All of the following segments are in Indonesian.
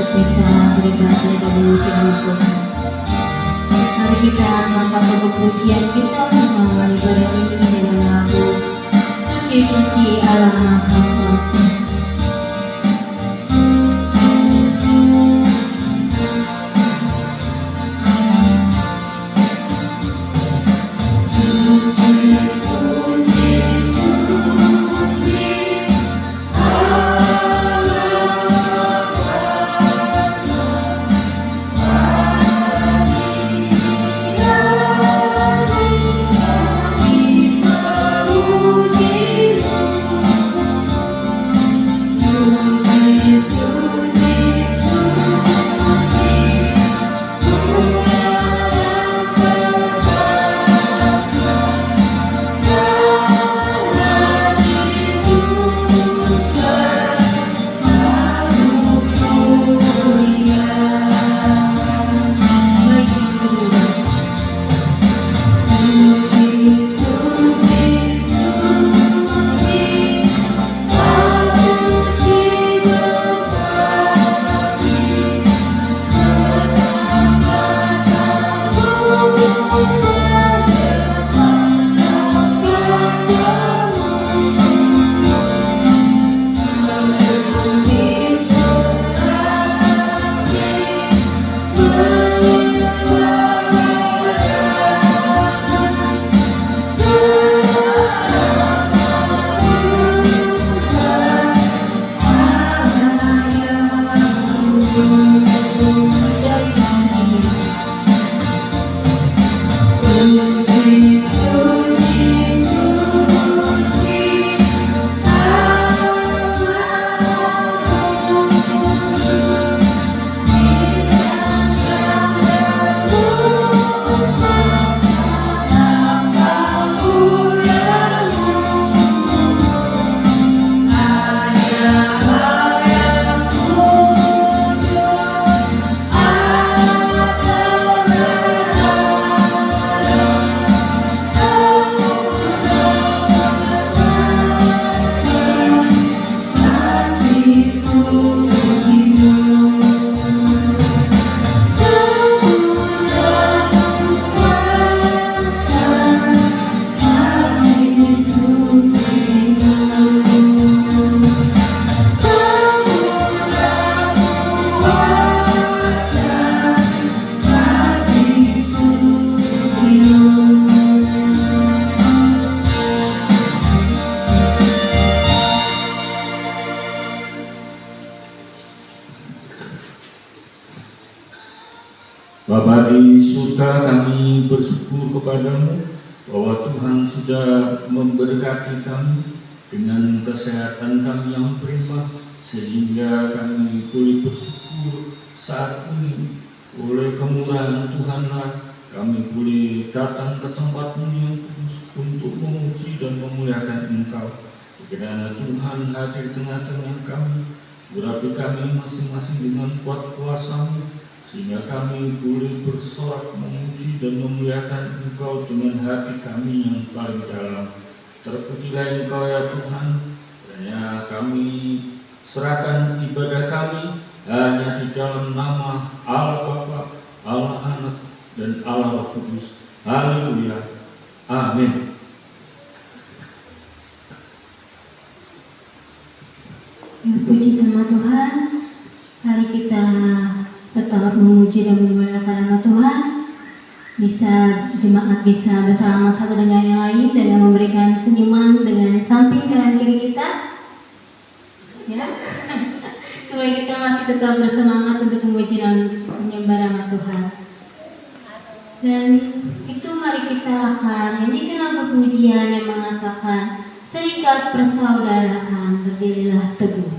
untuk bisa beribadah dan memuji Tuhan. Mari kita mengangkat pujian kita mengawali ibadah ini dengan lagu Suci Suci Allah Maha Kuasa. Bapa di surga, kami bersyukur kepadamu bahwa Tuhan sudah memberkati kami dengan kesehatan kami yang prima, sehingga kami boleh bersyukur saat ini. Oleh kemurahan Tuhanlah kami boleh datang ke tempat-Mu yang kudus untuk memuji dan memuliakan Engkau. Kiranya Tuhan hadir tengah-tengah kami, urapi kami masing-masing dengan kuat kuasa-Mu, sehingga kami boleh bersorak memuji dan memuliakan Engkau dengan hati kami yang paling dalam. Terpujilah Engkau ya Tuhan, kiranya kami serahkan ibadah kami hanya di dalam nama Allah Bapa, Allah Anak, dan Allah Roh Kudus. Haleluya. Amin. Puji nama Tuhan. Mari kita tetap memuji dan memuliakan nama Tuhan. Jemaat bisa bersama satu dengan yang lain dengan memberikan senyuman dengan samping kanan kiri kita, ya, supaya kita masih tetap bersemangat untuk memuji dan menyembah nama Tuhan. Dan itu mari kita akan nyanyikan lagu pujian yang mengatakan serikat persaudaraan, berdirilah teguh.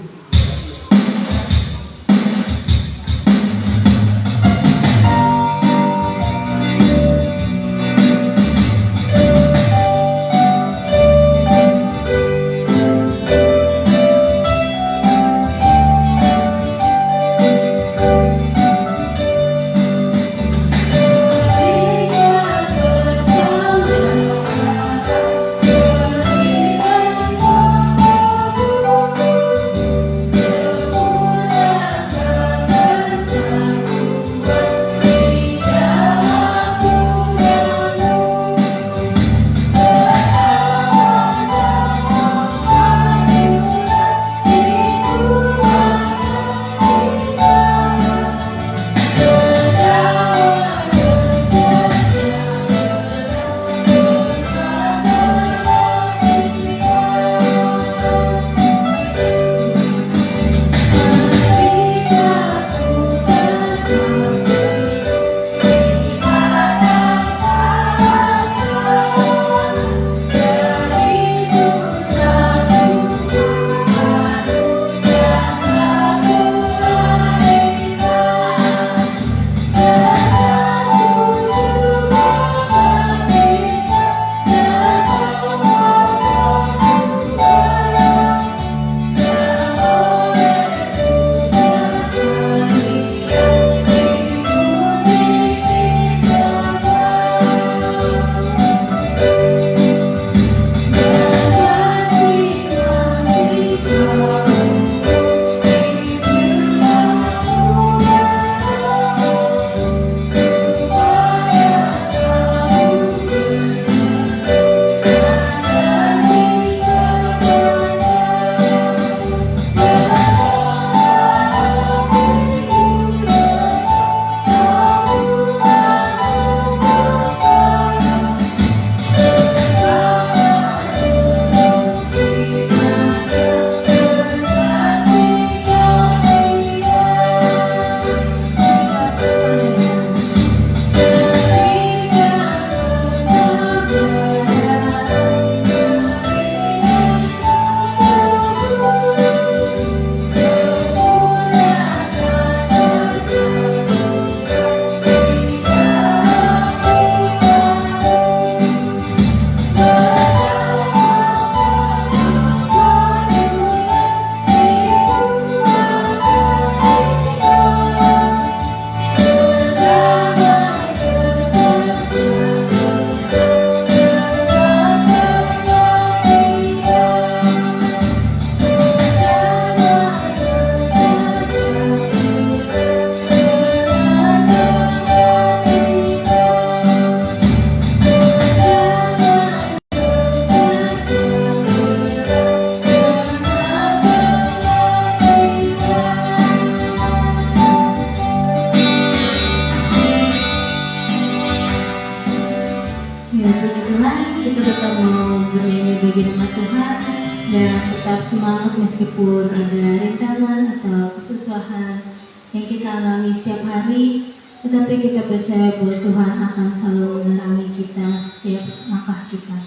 dan tetap semangat meskipun ada rintangan atau kesusahan yang kita alami setiap hari, tetapi kita percaya bahwa Tuhan akan selalu menerangi kita setiap langkah kita.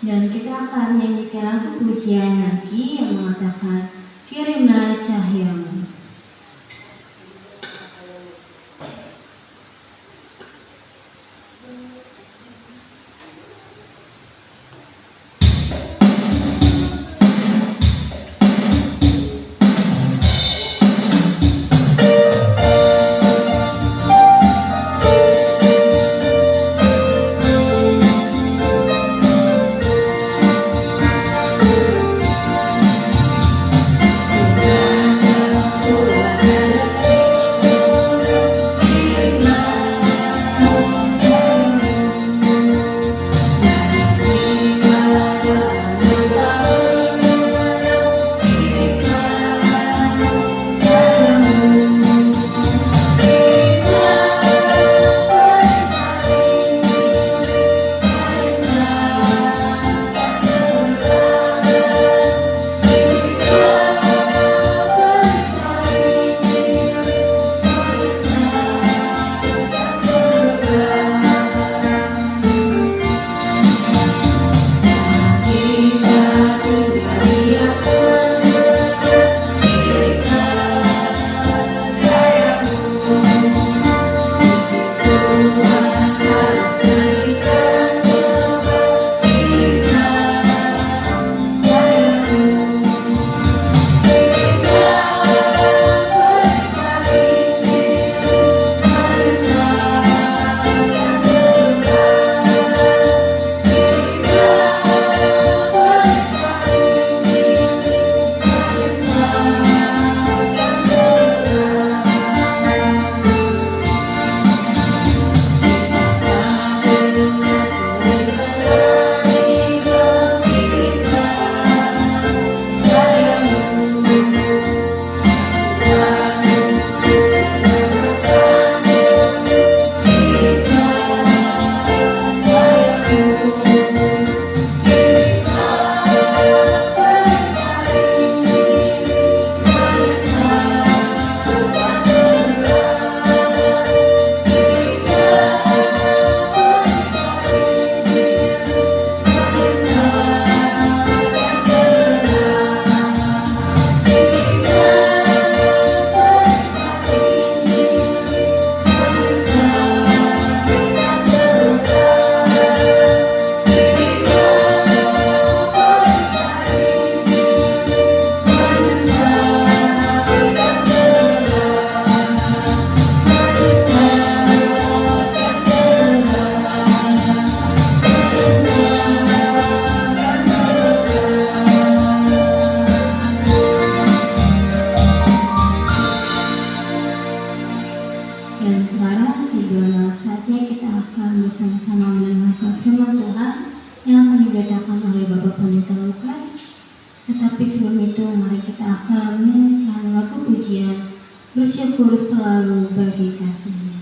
Dan kita akan menyanyikan lagu pujian lagi yang mengatakan, kirimlah cahayamu. Dan sekarang tiba saatnya kita akan bersama-sama mendengarkan firman Tuhan yang akan diberitakan oleh Bapak Pendeta Lukas. Tetapi sebelum itu mari kita akan menyanyikan lagu pujian Bersyukur Selalu Bagi Kasih-Nya. Bersyukur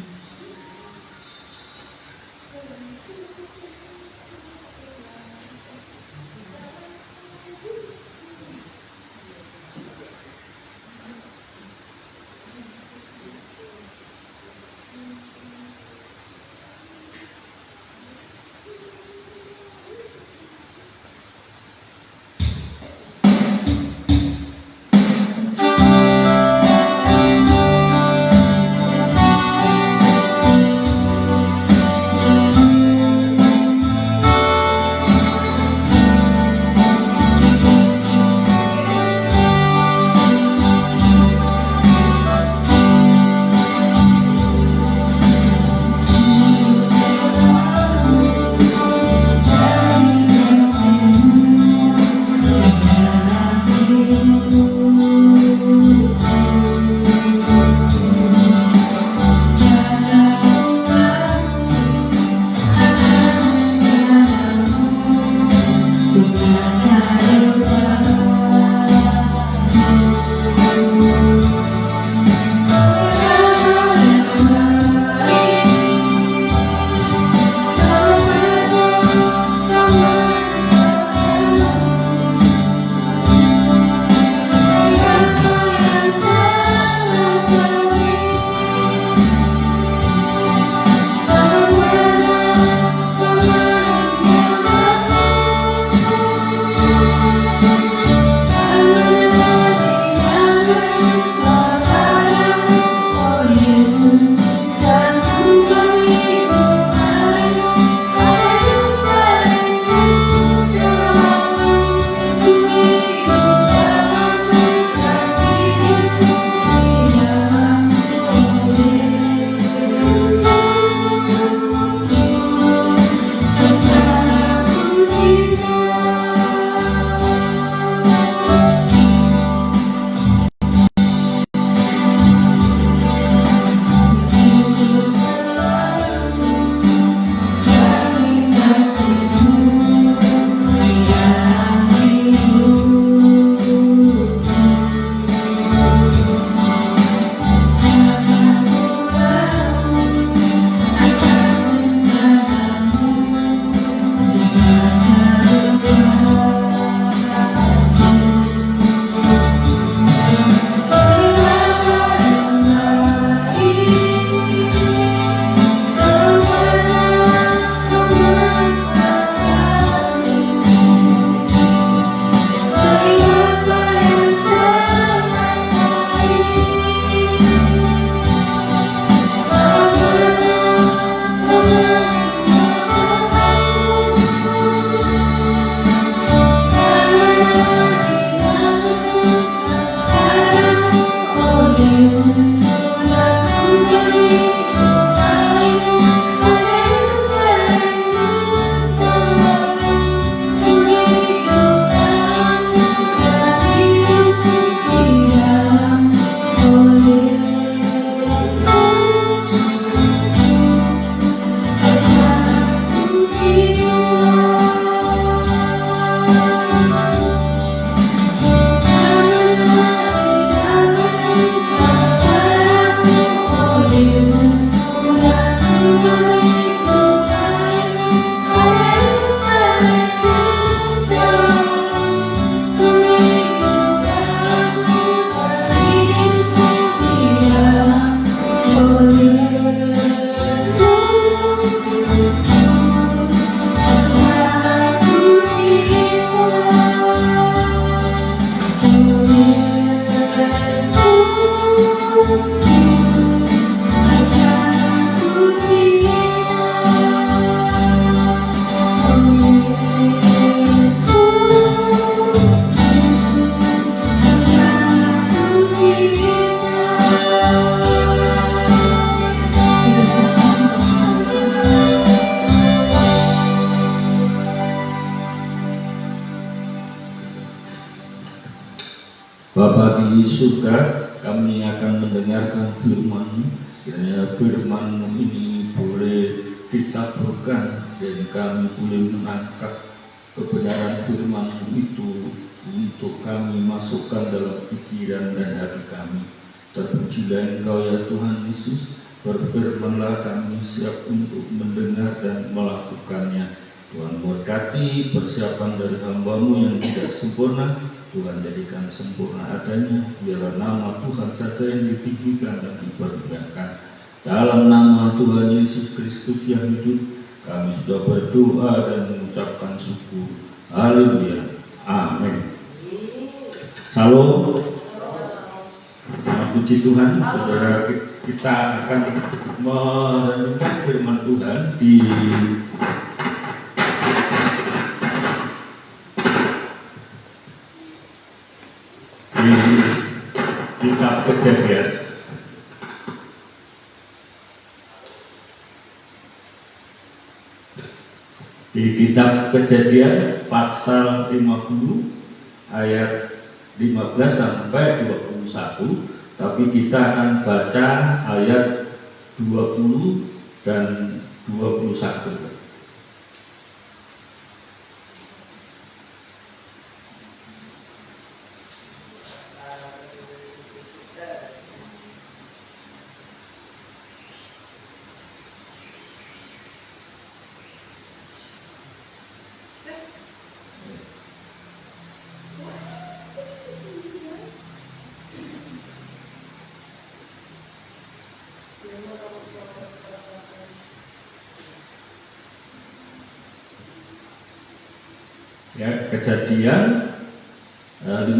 surga, kami akan mendengarkan firman-Mu. Kiranya firman-Mu ini boleh ditaburkan dan kami boleh menangkap kebenaran firman-Mu itu untuk kami masukkan dalam pikiran dan hati kami. Terpujilah Engkau ya Tuhan Yesus, berfirmanlah, kami siap untuk mendengar dan melakukannya. Tuhan berkati persiapan dari hamba-Mu yang tidak sempurna, Tuhan jadikan sempurna adanya, biarlah nama Tuhan saja yang ditinggikan dan dipermuliakan. Dalam nama Tuhan Yesus Kristus yang hidup, kami sudah berdoa dan mengucapkan syukur. Haleluya. Amin. Salam. Puji Tuhan, saudara, kita akan merenungkan firman Tuhan di kitab Kejadian. Di kitab Kejadian pasal 50 ayat 15 sampai 21, tapi kita akan baca ayat 20 dan 21. Ya, Kejadian 50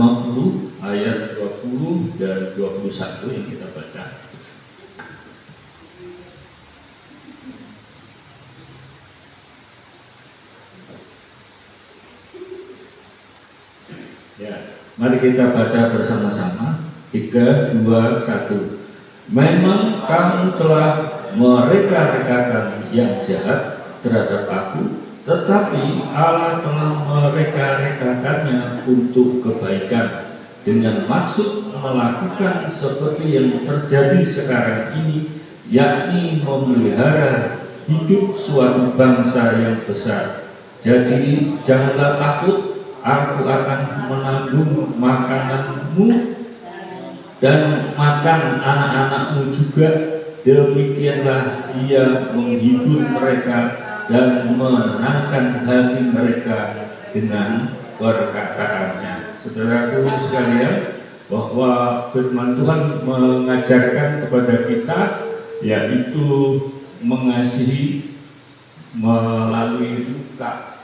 ayat 20 dan 21 yang kita baca. Ya, mari kita baca bersama-sama. 3, 2, 1. Memang kamu telah mereka-rekakan yang jahat terhadap aku, tetapi Allah telah mereka-rekakannya untuk kebaikan, dengan maksud melakukan seperti yang terjadi sekarang ini, yakni memelihara hidup suatu bangsa yang besar. Jadi janganlah takut, aku akan menanggung makananmu dan makan anak-anakmu juga. Demikianlah ia menghibur mereka dan menenangkan hati mereka dengan perkataannya. Saudaraku sekalian, bahwa firman Tuhan mengajarkan kepada kita, yaitu mengasihi melalui luka.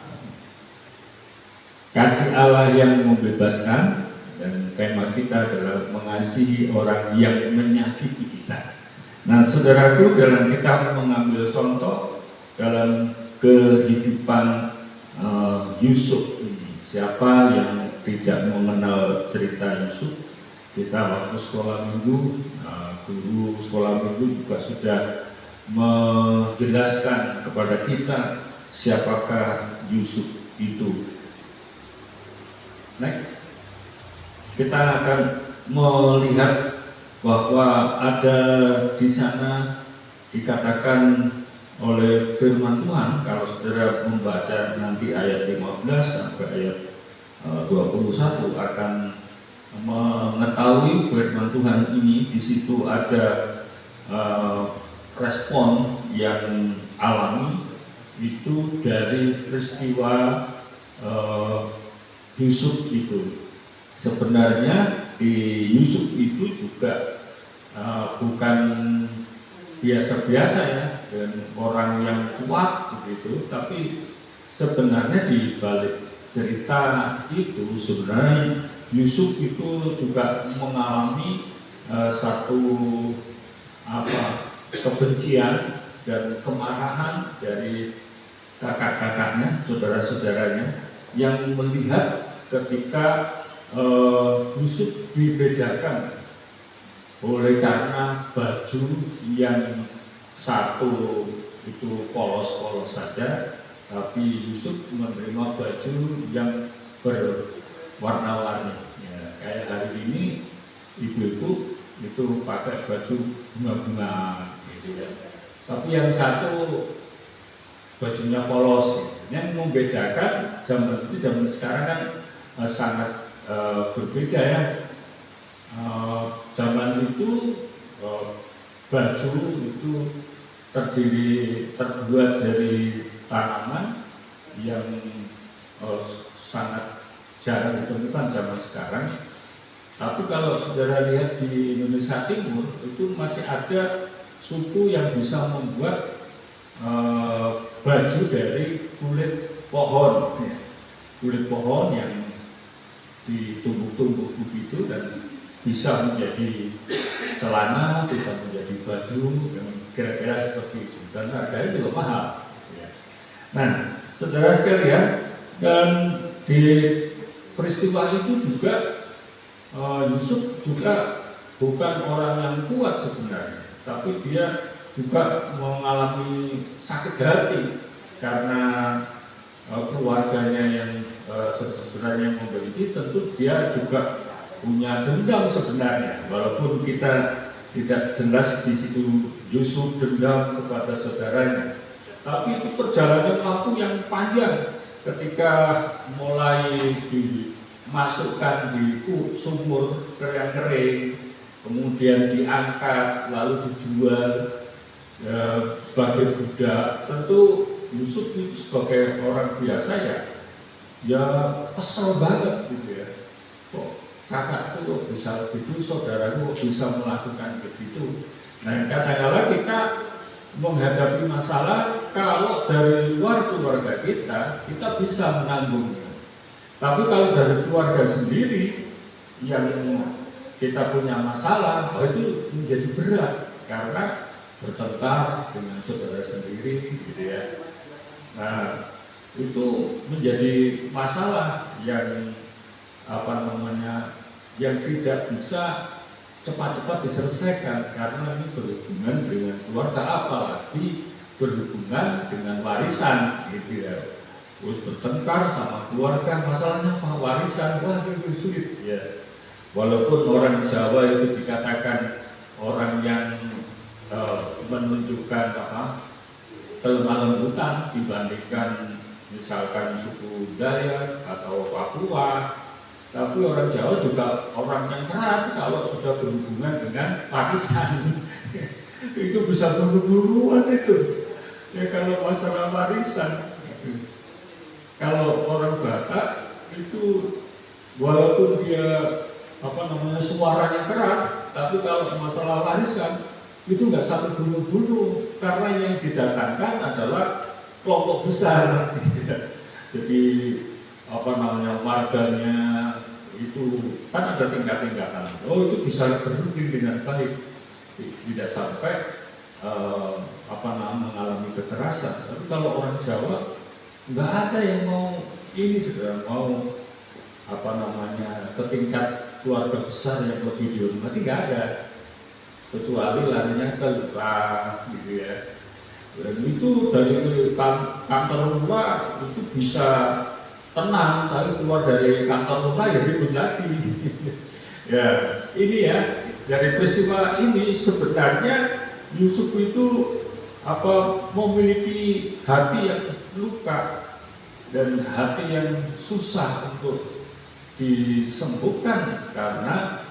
Kasih Allah yang membebaskan, dan tema kita adalah mengasihi orang yang menyakiti kita. Nah, saudaraku, dalam kita mengambil contoh dalam kehidupan Yusuf ini. Siapa yang tidak mengenal cerita Yusuf? Kita waktu sekolah minggu, guru sekolah minggu juga sudah menjelaskan kepada kita siapakah Yusuf itu. Nah, kita akan melihat bahwa ada di sana dikatakan oleh firman Tuhan. Kalau saudara membaca nanti ayat 15 sampai ayat 21 akan mengetahui firman Tuhan ini. Di situ ada respon yang alami itu dari peristiwa Yusuf itu. Sebenarnya di Yusuf itu juga bukan biasa-biasa ya, dan orang yang kuat begitu, tapi sebenarnya di balik cerita itu sebenarnya Yusuf itu juga mengalami satu kebencian dan kemarahan dari kakak-kakaknya, saudara-saudaranya, yang melihat ketika Yusuf dibedakan oleh karena baju yang satu itu polos-polos saja, tapi Yusuf menerima baju yang berwarna-warni. Ya, kayak hari ini ibu-ibu itu pakai baju bunga-bunga gitu ya. Tapi yang satu bajunya polos gitu. Yang membedakan zaman itu zaman sekarang kan sangat berbeda ya. Zaman itu baju itu terbuat dari tanaman yang sangat jarang ditemukan zaman sekarang. Tapi kalau saudara lihat di Indonesia Timur itu masih ada suku yang bisa membuat baju dari kulit pohon, ya. Kulit pohon yang ditumbuk-tumbuk begitu dan bisa menjadi celana, bisa menjadi baju, kira-kira seperti itu. Dan harganya juga mahal. Ya. Nah, saudara sekalian, dan di peristiwa itu juga Yusuf juga bukan orang yang kuat sebenarnya, tapi dia juga mengalami sakit hati karena keluarganya yang sebenarnya membenci. Tentu dia juga punya dendam sebenarnya, walaupun kita tidak jelas di situ Yusuf dendam kepada saudaranya. Tapi itu perjalanan waktu yang panjang ketika mulai dimasukkan di sumur yang kering, kemudian diangkat lalu dijual sebagai budak. Tentu Yusuf itu sebagai orang biasa ya kesel banget gitu ya. Kok kakakku kok bisa begitu, saudaraku kok bisa melakukan begitu. Nah, kadang-kadang kita menghadapi masalah, kalau dari luar keluarga kita bisa menanggungnya. Tapi kalau dari keluarga sendiri yang kita punya masalah, itu menjadi berat karena bertengkar dengan saudara sendiri, gitu ya. Nah, itu menjadi masalah yang yang tidak bisa cepat-cepat diselesaikan karena ini berhubungan dengan keluarga, apalagi berhubungan dengan warisan, gitu ya. Terus bertengkar sama keluarga, masalahnya warisan, wah itu sulit ya. Walaupun orang Jawa itu dikatakan orang yang menunjukkan kelemah lembutan dibandingkan misalkan suku Dayak atau Papua, tapi orang Jawa juga orang yang keras kalau sudah berhubungan dengan warisan. Itu bisa bunuh-bunuhan itu ya kalau masalah warisan. Kalau orang Batak itu walaupun dia suaranya keras, tapi kalau masalah warisan itu nggak satu bunuh-bunuh karena yang didatangkan adalah kelompok besar. Jadi marganya itu kan ada tingkat-tingkatan. Oh, itu bisa berunding dengan baik, tidak sampai mengalami kekerasan. Tapi kalau orang Jawa nggak ada yang mau ini, sudah mau ke tingkat keluarga besar yang lebih dihormati, nggak ada, kecuali larinya ke lurah, gitu ya. Dan itu dari kantor lurah itu bisa tenang, tapi keluar dari kantor lurah ya ribut lagi. Ya, ini ya, dari peristiwa ini sebenarnya Yusuf itu memiliki hati yang luka dan hati yang susah untuk disembuhkan karena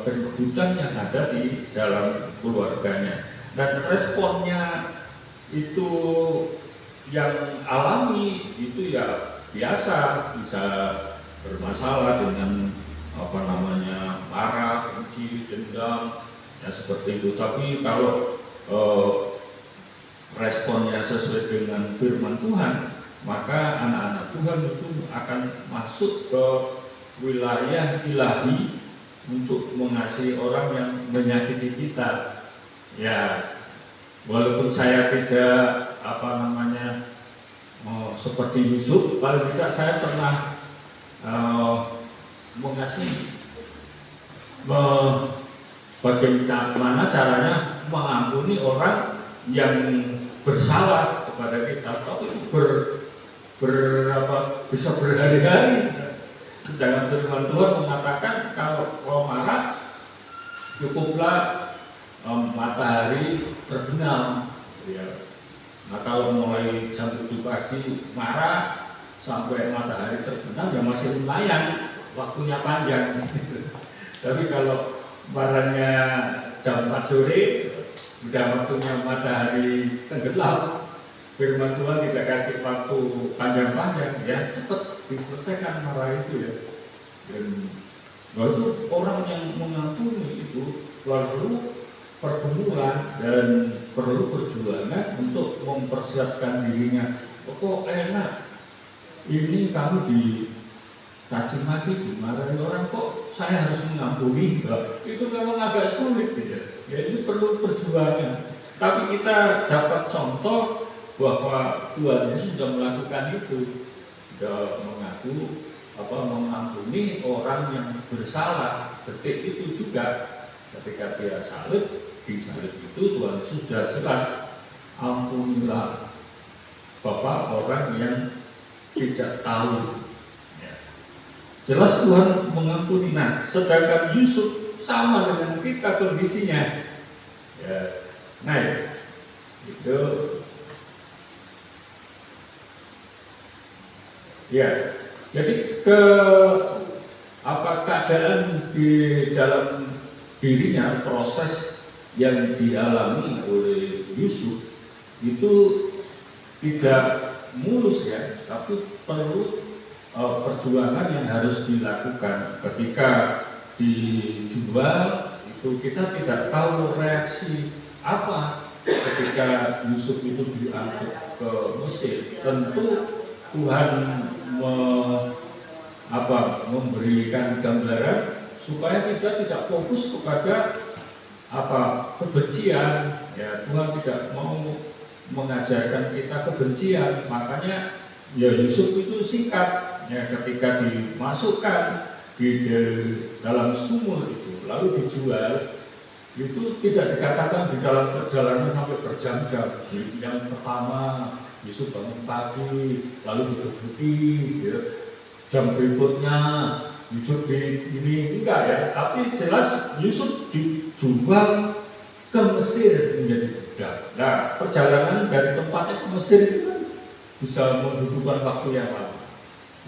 keributan yang ada di dalam keluarganya. Dan responnya itu yang alami itu ya biasa, bisa bermasalah dengan marah, benci, dendam, ya seperti itu. Tapi kalau responnya sesuai dengan firman Tuhan, maka anak-anak Tuhan itu akan masuk ke wilayah ilahi untuk mengasihi orang yang menyakiti kita. Ya, walaupun saya tidak seperti Yusuf, paling tidak saya pernah mengasihi. Bagaimana caranya mengampuni orang yang bersalah kepada kita, tapi itu bisa berhari-hari. Sedangkan firman Tuhan mengatakan kalau marah cukuplah matahari terbenam. Ya. Nah kalau mulai jam 7 pagi marah sampai matahari terbenam ya masih lumayan, waktunya panjang. Tapi kalau marahnya jam 4 sore, udah waktunya matahari tenggelam. Firman Tuhan tidak kasih waktu panjang-panjang, ya cepat diselesaikan marah itu ya. Dan itu orang yang mengampuni itu perlu pergumulan dan perlu perjuangan untuk mempersiapkan dirinya. Kok enak, ini kamu dicaci maki, dimarahi orang, kok saya harus mengampuni? Itu memang agak sulit gitu. Ya ini perlu perjuangan. Tapi kita dapat contoh bahwa Tuhan Yesus sudah melakukan itu, sudah mengampuni orang yang bersalah. Detik itu juga ketika dia salib, di salib itu Tuhan Yesus sudah jelas, ampunilah Bapak orang yang tidak tahu. Ya. Jelas Tuhan mengampuni. Nah, sedangkan Yusuf sama dengan kita kondisinya. Ya. Nah, itu ya. Jadi keadaan di dalam dirinya, proses yang dialami oleh Yusuf itu tidak mulus ya, tapi perlu perjuangan yang harus dilakukan. Ketika dijual itu kita tidak tahu reaksi apa ketika Yusuf itu diangkut ke Mesir. Tentu Tuhan memberikan gambaran supaya kita tidak fokus kepada kebencian. Ya, Tuhan tidak mau mengajarkan kita kebencian. Makanya ya Yusuf itu sikat ya, ketika dimasukkan di dalam sumur itu lalu dijual, itu tidak dikatakan di dalam perjalanan sampai berjam-jam. Yang pertama Yusuf bangun pagi lalu digebuki ya. Jam berikutnya Yusuf ini enggak ya, tapi jelas Yusuf dijual ke Mesir menjadi budak. Nah, perjalanan dari tempatnya ke Mesir itu kan bisa membutuhkan waktu yang lama.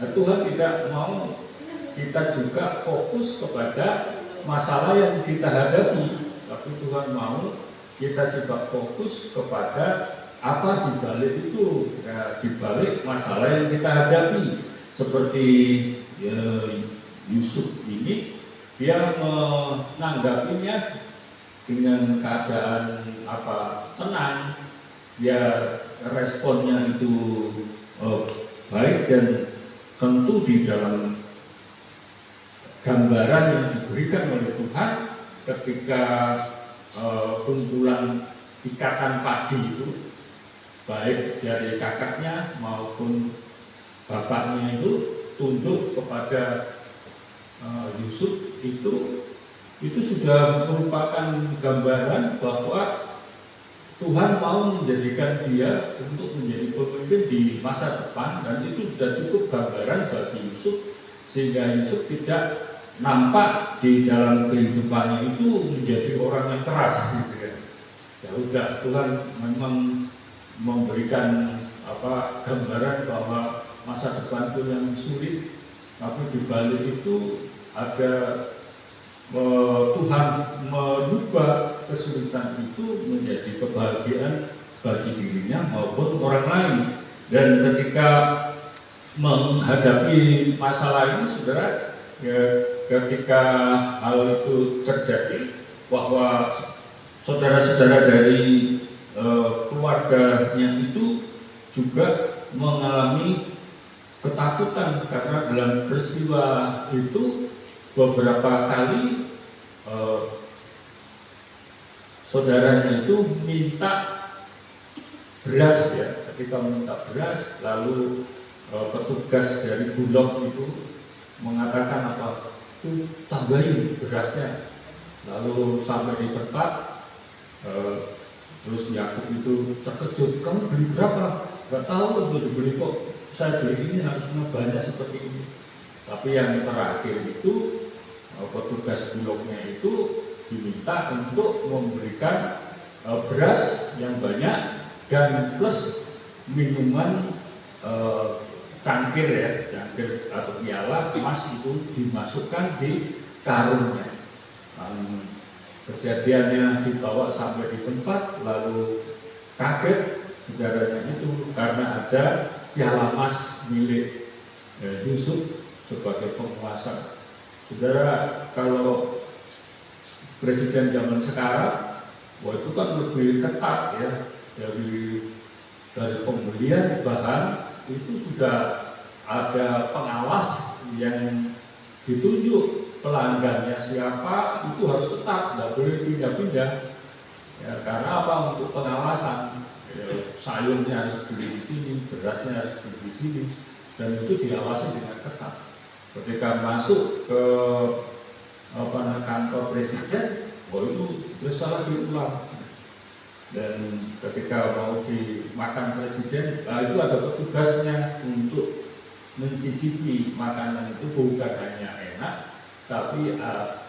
Nah, Tuhan tidak mau kita juga fokus kepada masalah yang kita hadapi, tapi Tuhan mau kita juga fokus kepada apa di balik itu, ya, di balik masalah yang kita hadapi. Seperti Yusuf ini, dia menanggapinya dengan keadaan tenang, dia responnya itu baik, dan tentu di dalam gambaran yang diberikan oleh Tuhan ketika kumpulan ikatan padi itu, baik dari kakaknya maupun bapaknya itu tunduk kepada Yusuf, itu sudah merupakan gambaran bahwa Tuhan mau menjadikan dia untuk menjadi pemimpin di masa depan, dan itu sudah cukup gambaran bagi Yusuf, sehingga Yusuf tidak nampak di dalam kehidupannya itu menjadi orang yang keras gitu ya. Ya udah, Tuhan memang memberikan gambaran bahwa masa depan itu yang sulit, tapi di balik itu ada Tuhan merubah kesulitan itu menjadi kebahagiaan bagi dirinya maupun orang lain. Dan ketika menghadapi masalah ini, saudara, ya, ketika hal itu terjadi, bahwa saudara-saudara dari keluarganya itu juga mengalami ketakutan, karena dalam peristiwa itu beberapa kali saudaranya itu minta beras ya. Ketika minta beras, lalu petugas dari Bulog itu mengatakan tambahin berasnya. Lalu sampai di tempat, terus Yakub itu terkejut, kamu beli berapa? Gak tahu, untuk dibeli kok. Saya beli ini harusnya banyak seperti ini. Tapi yang terakhir itu petugas Bulognya itu diminta untuk memberikan beras yang banyak dan plus minuman cangkir ya, cangkir atau piala emas itu dimasukkan di karungnya. Kejadiannya dibawa sampai di tempat, lalu kaget saudaranya itu karena ada piala emas milik Yusuf sebagai penguasa. Saudara, kalau presiden zaman sekarang, wah itu kan lebih ketat ya, dari pembelian bahan itu sudah ada pengawas yang ditunjuk, pelanggannya siapa itu harus tetap, tidak boleh pindah-pindah ya, karena apa? Untuk pengawasan ya, sayurnya harus beli di sini, berasnya harus beli di sini, dan itu diawasi dengan ketat. Ketika masuk ke kantor presiden, itu bersalah diulang. Dan ketika mau dimakan presiden, itu ada petugasnya untuk mencicipi makanan itu, bukan hanya enak, tapi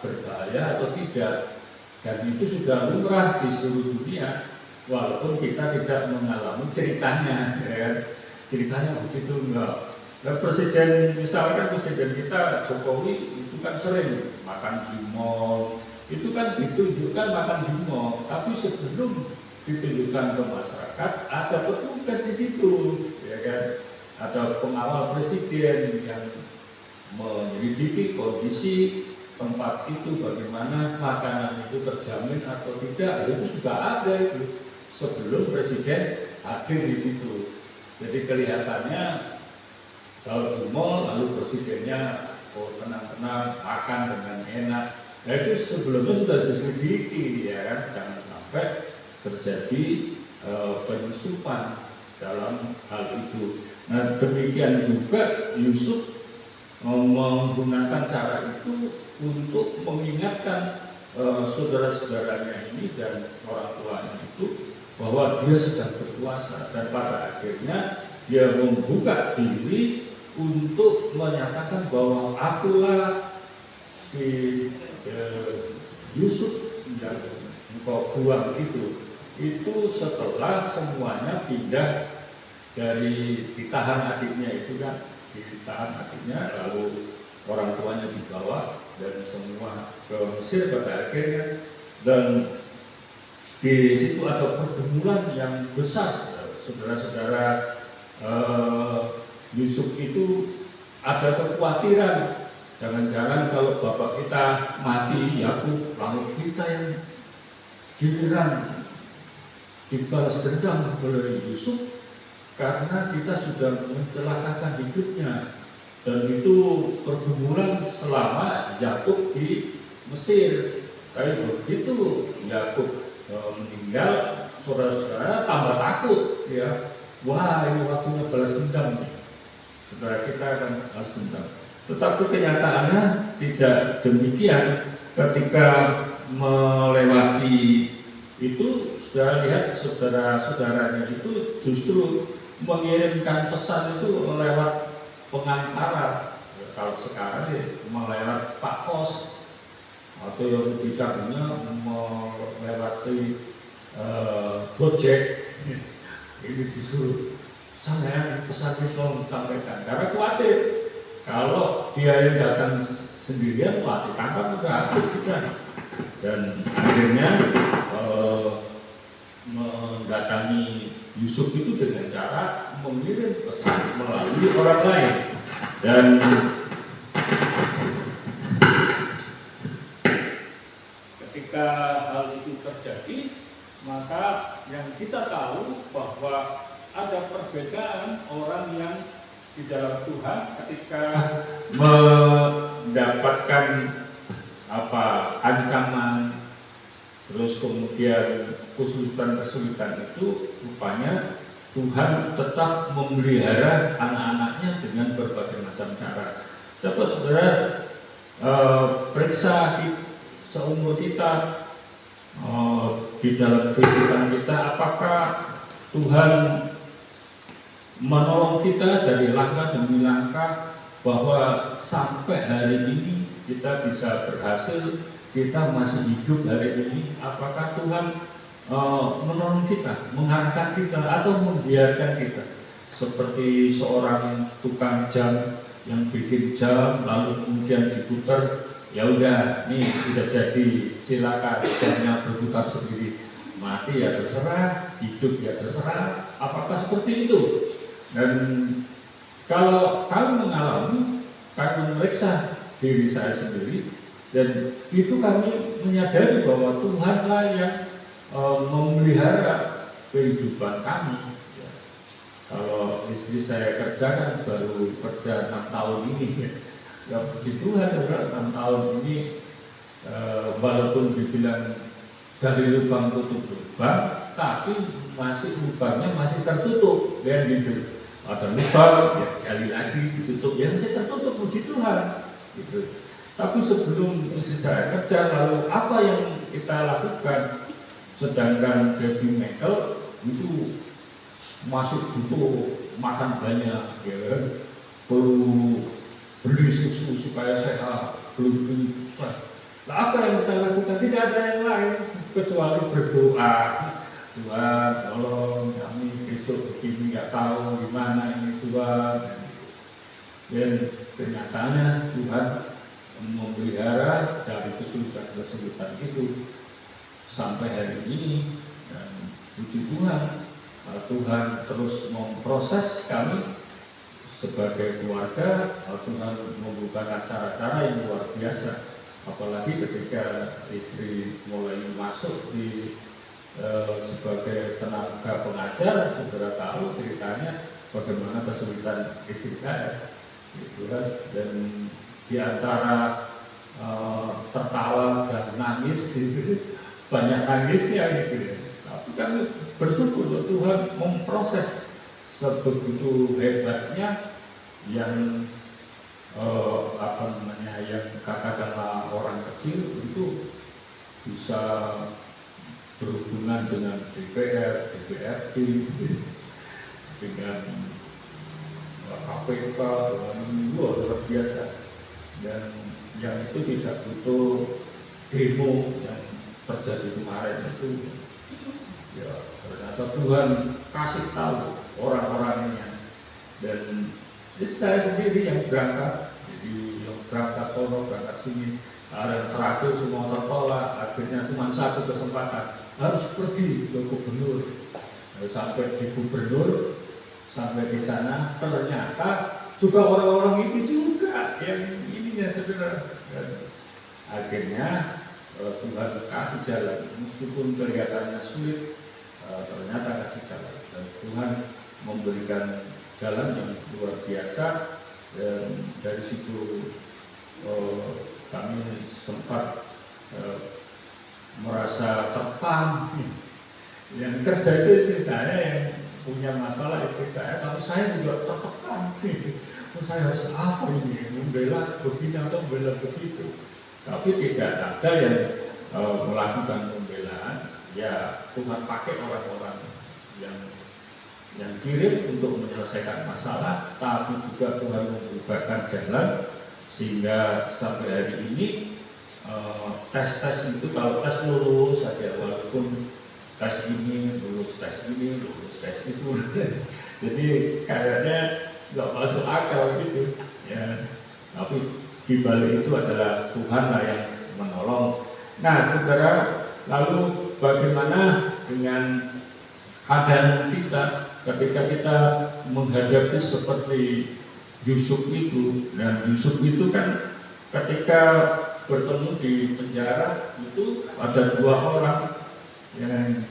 berbahaya atau tidak. Dan itu sudah lumrah di seluruh dunia, walaupun kita tidak mengalami ceritanya, ya. Ceritanya begitu enggak. Nah, presiden, misalkan presiden kita Jokowi itu kan sering makan di mall, itu kan ditunjukkan makan di mall, tapi sebelum ditunjukkan ke masyarakat ada petugas di situ, ya kan? Ada pengawal presiden yang menyelidiki kondisi tempat itu, bagaimana makanan itu terjamin atau tidak, itu sudah ada itu sebelum presiden hadir di situ. Jadi kelihatannya kalau di mall lalu presidennya tenang-tenang makan dengan enak, nah itu sebelumnya sudah diselidiki, ya kan? Jangan sampai terjadi penyusupan dalam hal itu. Nah demikian juga Yusuf menggunakan cara itu untuk mengingatkan saudara-saudaranya ini dan orang tuanya itu bahwa dia sedang berkuasa, dan pada akhirnya dia membuka diri untuk menyatakan bahwa akulah si Yusuf yang engkau buang itu setelah semuanya pindah dari ditahan adiknya itu kan, ditahan adiknya, lalu orang tuanya dibawa dan semua ke Mesir pada akhirnya. Dan di situ ada pergumulan yang besar, saudara-saudara. Yusuf itu ada kekhawatiran, jangan-jangan kalau bapak kita mati, Yakub, lalu kita yang giliran dibalas dendam oleh Yusuf karena kita sudah mencelakakan hidupnya. Dan itu pergumulan selama Yakub di Mesir. Tapi begitu Yakub meninggal, saudara-saudara tambah takut, ya. Wah, ini waktunya balas dendam. Saudara kita akan balas dendam. Tetapi kenyataannya tidak demikian. Ketika melewati itu, saudara lihat saudara-saudaranya itu justru mengirimkan pesan itu lewat pengantara. Kalau sekarang ya melewat Pak Pos, atau yang lebih canggihnya melewati Gojek. Ini disuruh sampai pesan itu sampaikan, karena khawatir kalau dia yang datang sendirian, ditangkap udah habis kita. Dan akhirnya mendatangi Yusuf itu dengan cara mengirim pesan melalui orang lain. Dan ketika hal itu terjadi, maka yang kita tahu bahwa ada perbedaan orang yang di dalam Tuhan ketika mendapatkan ancaman, terus kemudian kesulitan itu, rupanya Tuhan tetap memelihara anak-anaknya dengan berbagai macam cara. Coba saudara periksa seumur kita, di dalam kehidupan kita, apakah Tuhan menolong kita dari langkah demi langkah, bahwa sampai hari ini kita bisa berhasil kita masih hidup hari ini, apakah Tuhan menolong kita, mengarahkan kita, atau membiarkan kita seperti seorang tukang jam yang bikin jam lalu kemudian diputar, ya udah nih udah jadi, silakan jamnya berputar sendiri, mati ya terserah, hidup ya terserah. Apakah seperti itu? Dan kalau kami mengalami, kami memeriksa diri saya sendiri, dan itu kami menyadari bahwa Tuhanlah yang memelihara kehidupan kami. Ya. Kalau istri saya kerja kan baru kerja 6 tahun ini, ya puji Tuhan, 6 tahun ini walaupun dibilang dari lubang tutup lubang, tapi masih lubangnya masih tertutup, ya gitu. Ada lubang, ya sekali lagi ditutup, ya masih tertutup, puji Tuhan. Gitu. Tapi sebelum istri saya kerja, lalu apa yang kita lakukan? Sedangkan baby Michael itu masih butuh makan banyak, ya, perlu beli susu supaya sehat, beli susah. Nah, apa yang kita lakukan? Tidak ada yang lain kecuali berdoa. Tuhan, tolong kami besok begini, nggak tahu gimana ini Tuhan. Dan kenyataannya Tuhan memelihara dari kesulitan-kesulitan itu sampai hari ini. Dan puji Tuhan, Tuhan terus memproses kami sebagai keluarga. Tuhan membukakan cara-cara yang luar biasa, apalagi ketika istri mulai masuk di sebagai tenaga pengajar. Saudara tahu ceritanya bagaimana kesulitan istri saya, gitu kan. Dan di antara tertawa dan nangis, gitu, banyak nangisnya gitu ya. Tapi kami bersyukur bahwa Tuhan memproses sebegitu hebatnya, yang yang katakanlah orang kecil itu bisa berhubungan dengan DPR, DPRD, dengan KPK, dengan ini luar biasa. Dan yang itu tidak butuh demo yang terjadi kemarin itu, ya ternyata Tuhan kasih tahu orang-orangnya. Dan itu saya sendiri yang berangkat, jadi yang berangkat sono, berangkat sini, ada yang terakhir semua tertolak. Akhirnya cuma satu kesempatan, harus pergi ke gubernur. Sampai di gubernur, sampai di sana ternyata juga orang-orang itu juga yang ininya, saudara. Dan akhirnya Tuhan kasih jalan, meskipun kelihatannya sulit, ternyata kasih jalan. Dan Tuhan memberikan jalan yang luar biasa. Dan dari situ kami sempat merasa terpam. Yang kerja itu istri saya, yang punya masalah istri saya, tapi saya juga tertekan. Saya harus apa ini, membela begini atau membela begitu. Tapi tidak ada yang melakukan pembelaan. Ya Tuhan pakai orang-orang yang kirim untuk menyelesaikan masalah, tapi juga Tuhan membukakan jalan sehingga sampai hari ini tes-tes itu, kalau tes lulus saja, walaupun tes ini lulus, tes ini lulus, tes itu. Jadi kayaknya nggak masuk akal gitu ya. Tapi di balik itu adalah Tuhanlah yang menolong. Nah, saudara, lalu bagaimana dengan keadaan kita ketika kita menghadapi seperti Yusuf itu? Dan Yusuf itu kan ketika bertemu di penjara itu ada dua orang yang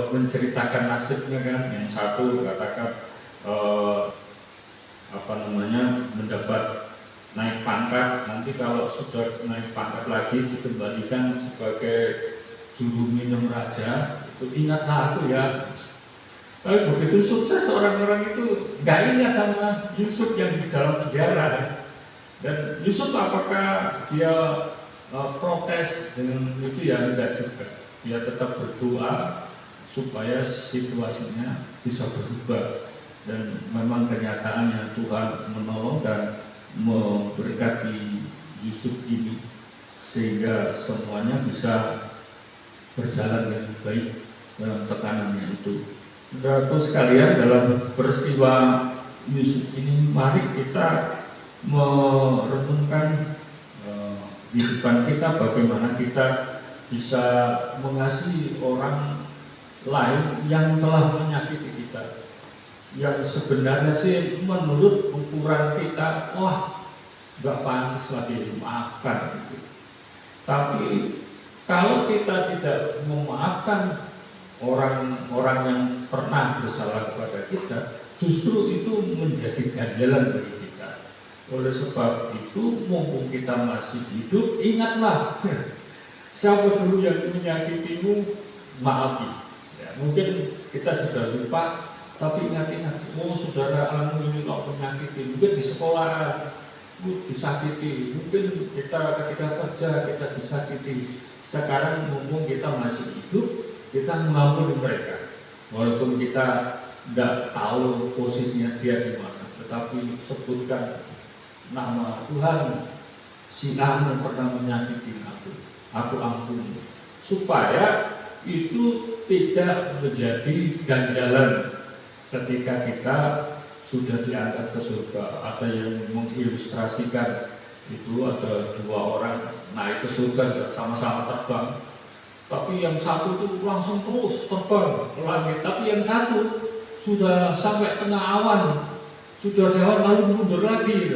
menceritakan nasibnya kan. Yang satu katakan mendapat naik pangkat, nanti kalau sudah naik pangkat lagi dikembalikan sebagai juru minum raja. Itu ingatlah aku ya. Tapi begitu sukses orang-orang itu nggak ingat sama Yusuf yang di dalam penjara. Dan Yusuf apakah dia protes dengan itu? Ya tidak juga. Dia tetap berdoa supaya situasinya bisa berubah. Dan memang kenyataannya Tuhan menolong dan memberkati Yusuf ini sehingga semuanya bisa berjalan dengan baik dalam tekanannya itu. Saudara sekalian, dalam peristiwa Yusuf ini mari kita merenungkan kehidupan kita, bagaimana kita bisa mengasihi orang lain yang telah menyakiti kita, yang sebenarnya sih menurut ukuran kita, wah nggak pantas lagi dimaafkan gitu. Tapi kalau kita tidak memaafkan orang-orang yang pernah bersalah kepada kita, justru itu menjadi ganjalan bagi kita. Oleh sebab itu, mumpung kita masih hidup, ingatlah siapa dulu yang menyakitimu, maafi. Ya, mungkin kita sudah lupa, tapi ingat-ingat, oh saudara anu ini kok menyakiti, mungkin di sekolah disakiti, mungkin kita ketika kerja kita disakiti. Sekarang mumpung kita masih hidup, kita mengampuni mereka, walaupun kita tidak tahu posisinya dia di mana, tetapi sebutkan nama Tuhan, si anu pernah menyakiti aku ampuni, supaya itu tidak menjadi ganjalan ketika kita sudah diangkat ke surga. Ada yang mengilustrasikan itu, ada dua orang naik ke surga sama-sama terbang, tapi yang satu itu langsung terus terbang ke langit, tapi yang satu sudah sampai tengah awan, sudah jauh lalu mundur lagi,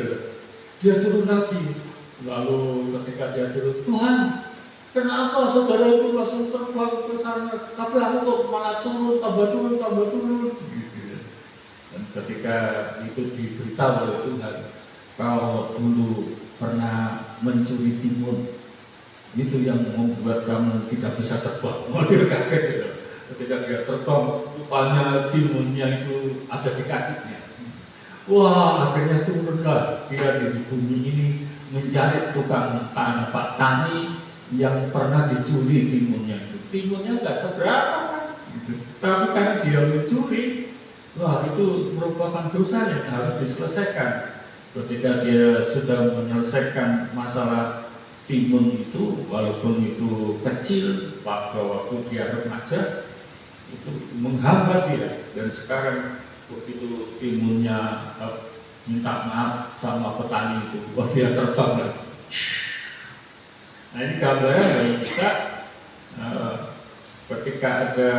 dia turun lagi. Lalu ketika dia turun, Tuhan, kenapa saudara itu langsung terbang ke sana, tapi aku kok malah turun, tambah turun gitu. Dan ketika itu diberitahu oleh Tuhan, kau dulu pernah mencuri timun, itu yang membuat kamu tidak bisa terbang. Oh, dia kaget gitu. Ketika dia terbang, rupanya timunnya itu ada di kakinya. Wah, akhirnya turunlah dia di bumi ini mencari tukang tanah, Pak Tani yang pernah dicuri timunnya itu. Timunnya nggak seberapa gitu. Tapi karena dia mencuri, wah itu merupakan dosa yang harus diselesaikan. Ketika dia sudah menyelesaikan masalah timun itu, walaupun itu kecil, pada waktu dia remaja itu menghambat dia. Dan sekarang begitu timunnya minta maaf sama petani itu, wah dia terbang lagi. Nah ini gambaran bagi kita ketika ada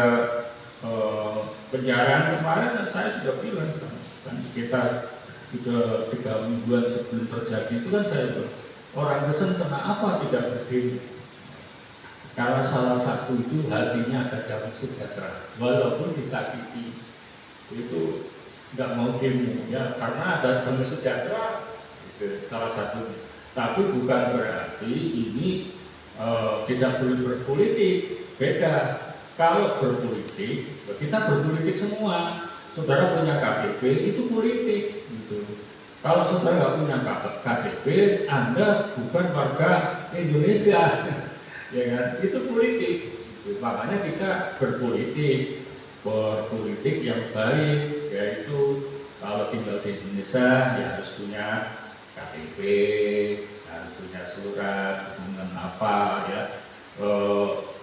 penjarahan kemarin, saya sudah bilang kan kita sudah 3 mingguan sebelum terjadi itu kan saya bilang, orang Kristen kenapa tidak berdiri? Karena salah satu itu hatinya ada damai sejahtera, walaupun disakiti itu nggak mau demo ya, karena ada damai sejahtera itu salah satunya. Tapi bukan berarti ini tidak boleh berpolitik, beda. Kalau berpolitik, kita berpolitik semua. Saudara punya KTP itu politik, gitu. Kalau saudara nggak punya KTP, Anda bukan warga Indonesia, ya kan? Itu politik. Gitu. Makanya kita berpolitik yang baik, yaitu kalau tinggal di Indonesia ya harus punya KTP, harus punya surat dengan apa ya,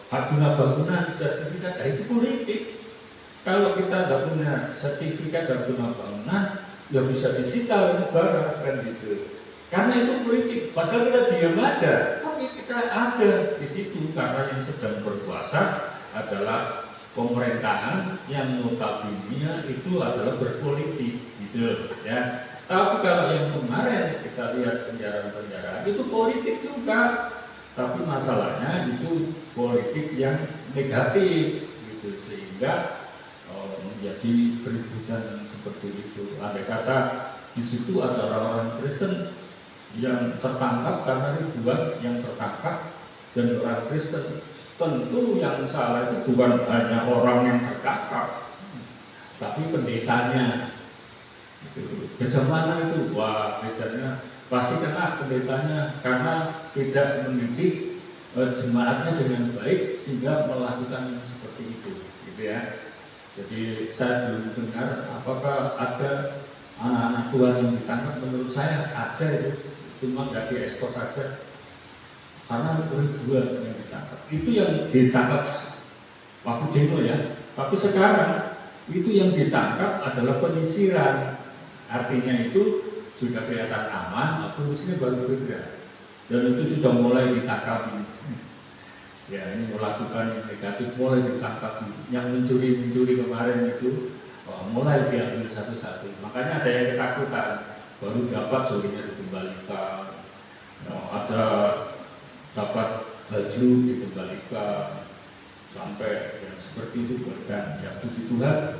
hak guna bangunan, sertifikat, nah itu politik. Kalau kita tidak punya sertifikat hak guna bangunan, ya bisa disita oleh negara kan gitu. Karena itu politik. Padahal kita diam aja, tapi kita ada di situ karena yang sedang berkuasa adalah pemerintahan yang notabene itu adalah berpolitik gitu ya. Tapi kalau yang kemarin kita lihat penjara-penjara itu politik juga, tapi masalahnya itu politik yang negatif gitu, sehingga menjadi keributan seperti itu. Andai kata di situ ada orang-orang Kristen yang tertangkap karena ribuan yang tertangkap dan orang Kristen, tentu yang salah itu bukan hanya orang yang tertangkap, tapi pendetanya. Itu gereja mana itu? Wah, gerejanya pasti kena pendetanya karena tidak mendidik jemaatnya dengan baik sehingga melakukan seperti itu, gitu ya. Jadi saya belum dengar apakah ada anak-anak Tuhan yang ditangkap. Menurut saya ada itu, cuma nggak diekspos saja. karena ribuan yang ditangkap. Itu yang ditangkap waktu demo ya. Tapi sekarang itu yang ditangkap adalah penyisiran. Artinya itu sudah kelihatan aman, polisinya baru bergerak. Dan itu sudah mulai ditangkap. Ya, ini melakukan yang negatif mulai ditangkap. Yang mencuri kemarin itu mulai diambil satu-satu. Makanya ada yang ketakutan, baru dapat sorinya dikembalikan, ada dapat baju dikembalikan, sampai yang seperti itu. Dan yang puji Tuhan,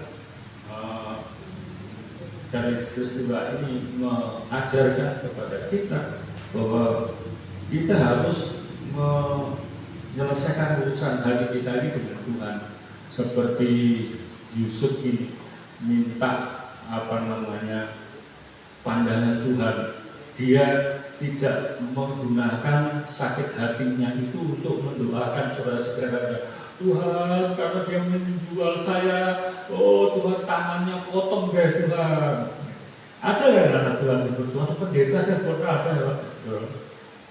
dari peristiwa ini mengajarkan kepada kita bahwa kita harus menyelesaikan urusan hati kita ini dengan Tuhan. Seperti Yusuf ini minta pandangan Tuhan. Dia tidak menggunakan sakit hatinya itu untuk mendoakan saudara-saudaranya. Tuhan, karena dia menjual saya, oh Tuhan tangannya potong deh Tuhan. Ada yang anak Tuhan itu, waktu pendeta saya pernah ada ya.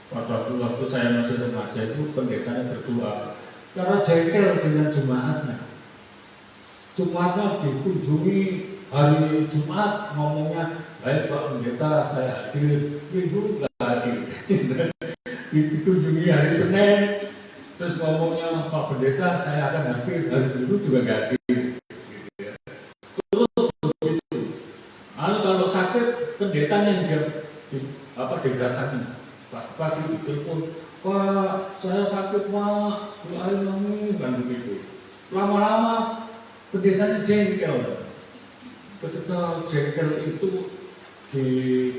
Waktu saya masih remaja itu pendetanya berdoa karena jengkel dengan jemaatnya. Jemaatnya dikunjungi hari Jumat, ngomongnya, baik Pak Pendeta saya hadir, Minggu nggak hadir. Dikunjungi hari Senin, terus ngomongnya Pak Pendeta saya akan hadir, hari Minggu juga nggak hadir. Terus begitu. Lalu kalau sakit, pendetanya yang didatangi. Pagi ditelepon, Pak saya sakit Pak, doain mami, kan begitu. Lama-lama pendetanya jengkel. Ketika jengkel itu di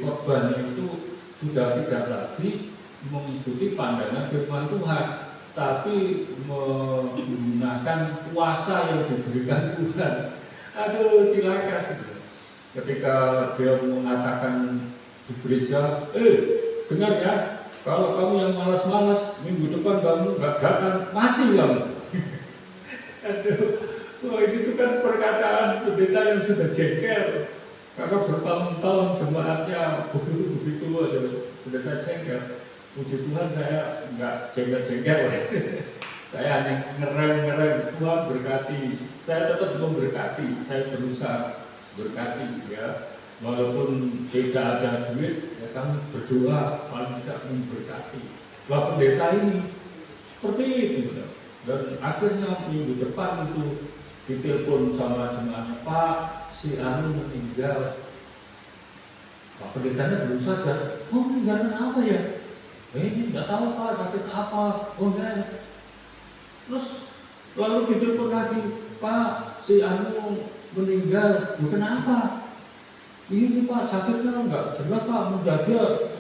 korban itu sudah tidak lagi mengikuti pandangan firman Tuhan, tapi menggunakan kuasa yang diberikan Tuhan. Aduh, cilaka sih. Ketika dia mengatakan di gereja, dengar ya, kalau kamu yang malas-malas, minggu depan kamu gak akan mati kamu. Aduh, wah ini tuh kan perkataan pendeta yang sudah jengkel. Karena bertahun-tahun jemaatnya begitu-begitu aja, pendeta jengkel. Puji Tuhan saya nggak jengkel-jengkel. Saya hanya ngerem, Tuhan berkati. Saya tetap memberkati, saya berusaha berkati ya. Walaupun tidak ada duit, ya kami berdoa paling tidak memberkati. Wah pendeta ini seperti itu. Dan akhirnya minggu depan itu ditelepon sama jemaatnya, Pak, si Anu meninggal. Pak pendetanya belum sadar. Oh meninggal apa ya? Ini nggak tahu Pak, sakit apa? Oh enggak. Terus lalu ditelepon lagi, Pak, si Anu meninggal. Kenapa? Ini Pak sakitnya nggak jelas Pak, mendadak.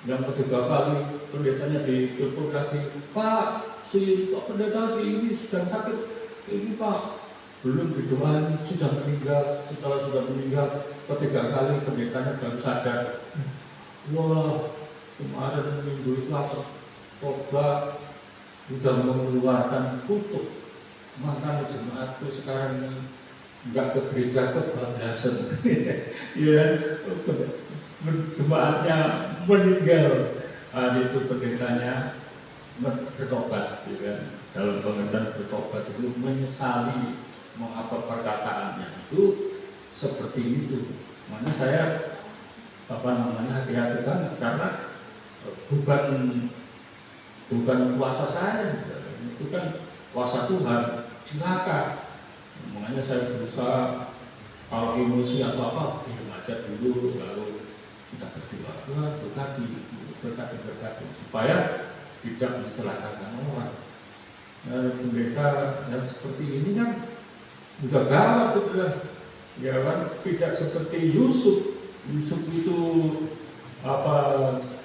Yang ketiga kali pendetanya ditelepon lagi, Pak, si Pak pendeta si ini sedang sakit. Ini Pak belum didoain, sudah meninggal. Setelah sudah meninggal, ketiga kali pendetanya baru sadar. Wah, kemarin minggu itu apa? Khotbah sudah mengeluarkan kutuk. Maka jemaatku sekarang ini nggak ke gereja kebablasan. Ya, jemaatnya meninggal. Itu pendetanya bertobat, ya. Dalam pengertian bertobat itu menyesali mengapa perkataannya itu seperti itu. Mana saya hati-hati banget karena bukan kuasa saya, itu kan kuasa Tuhan. Celaka. Makanya saya berusaha kalau emosi atau apa diam aja dulu, lalu kita berdoa Tuhan berkati supaya tidak mencelakakan orang. Pendeta yang seperti ini kan sudah gawat sudah, ya kan, tidak seperti Yusuf. Yusuf itu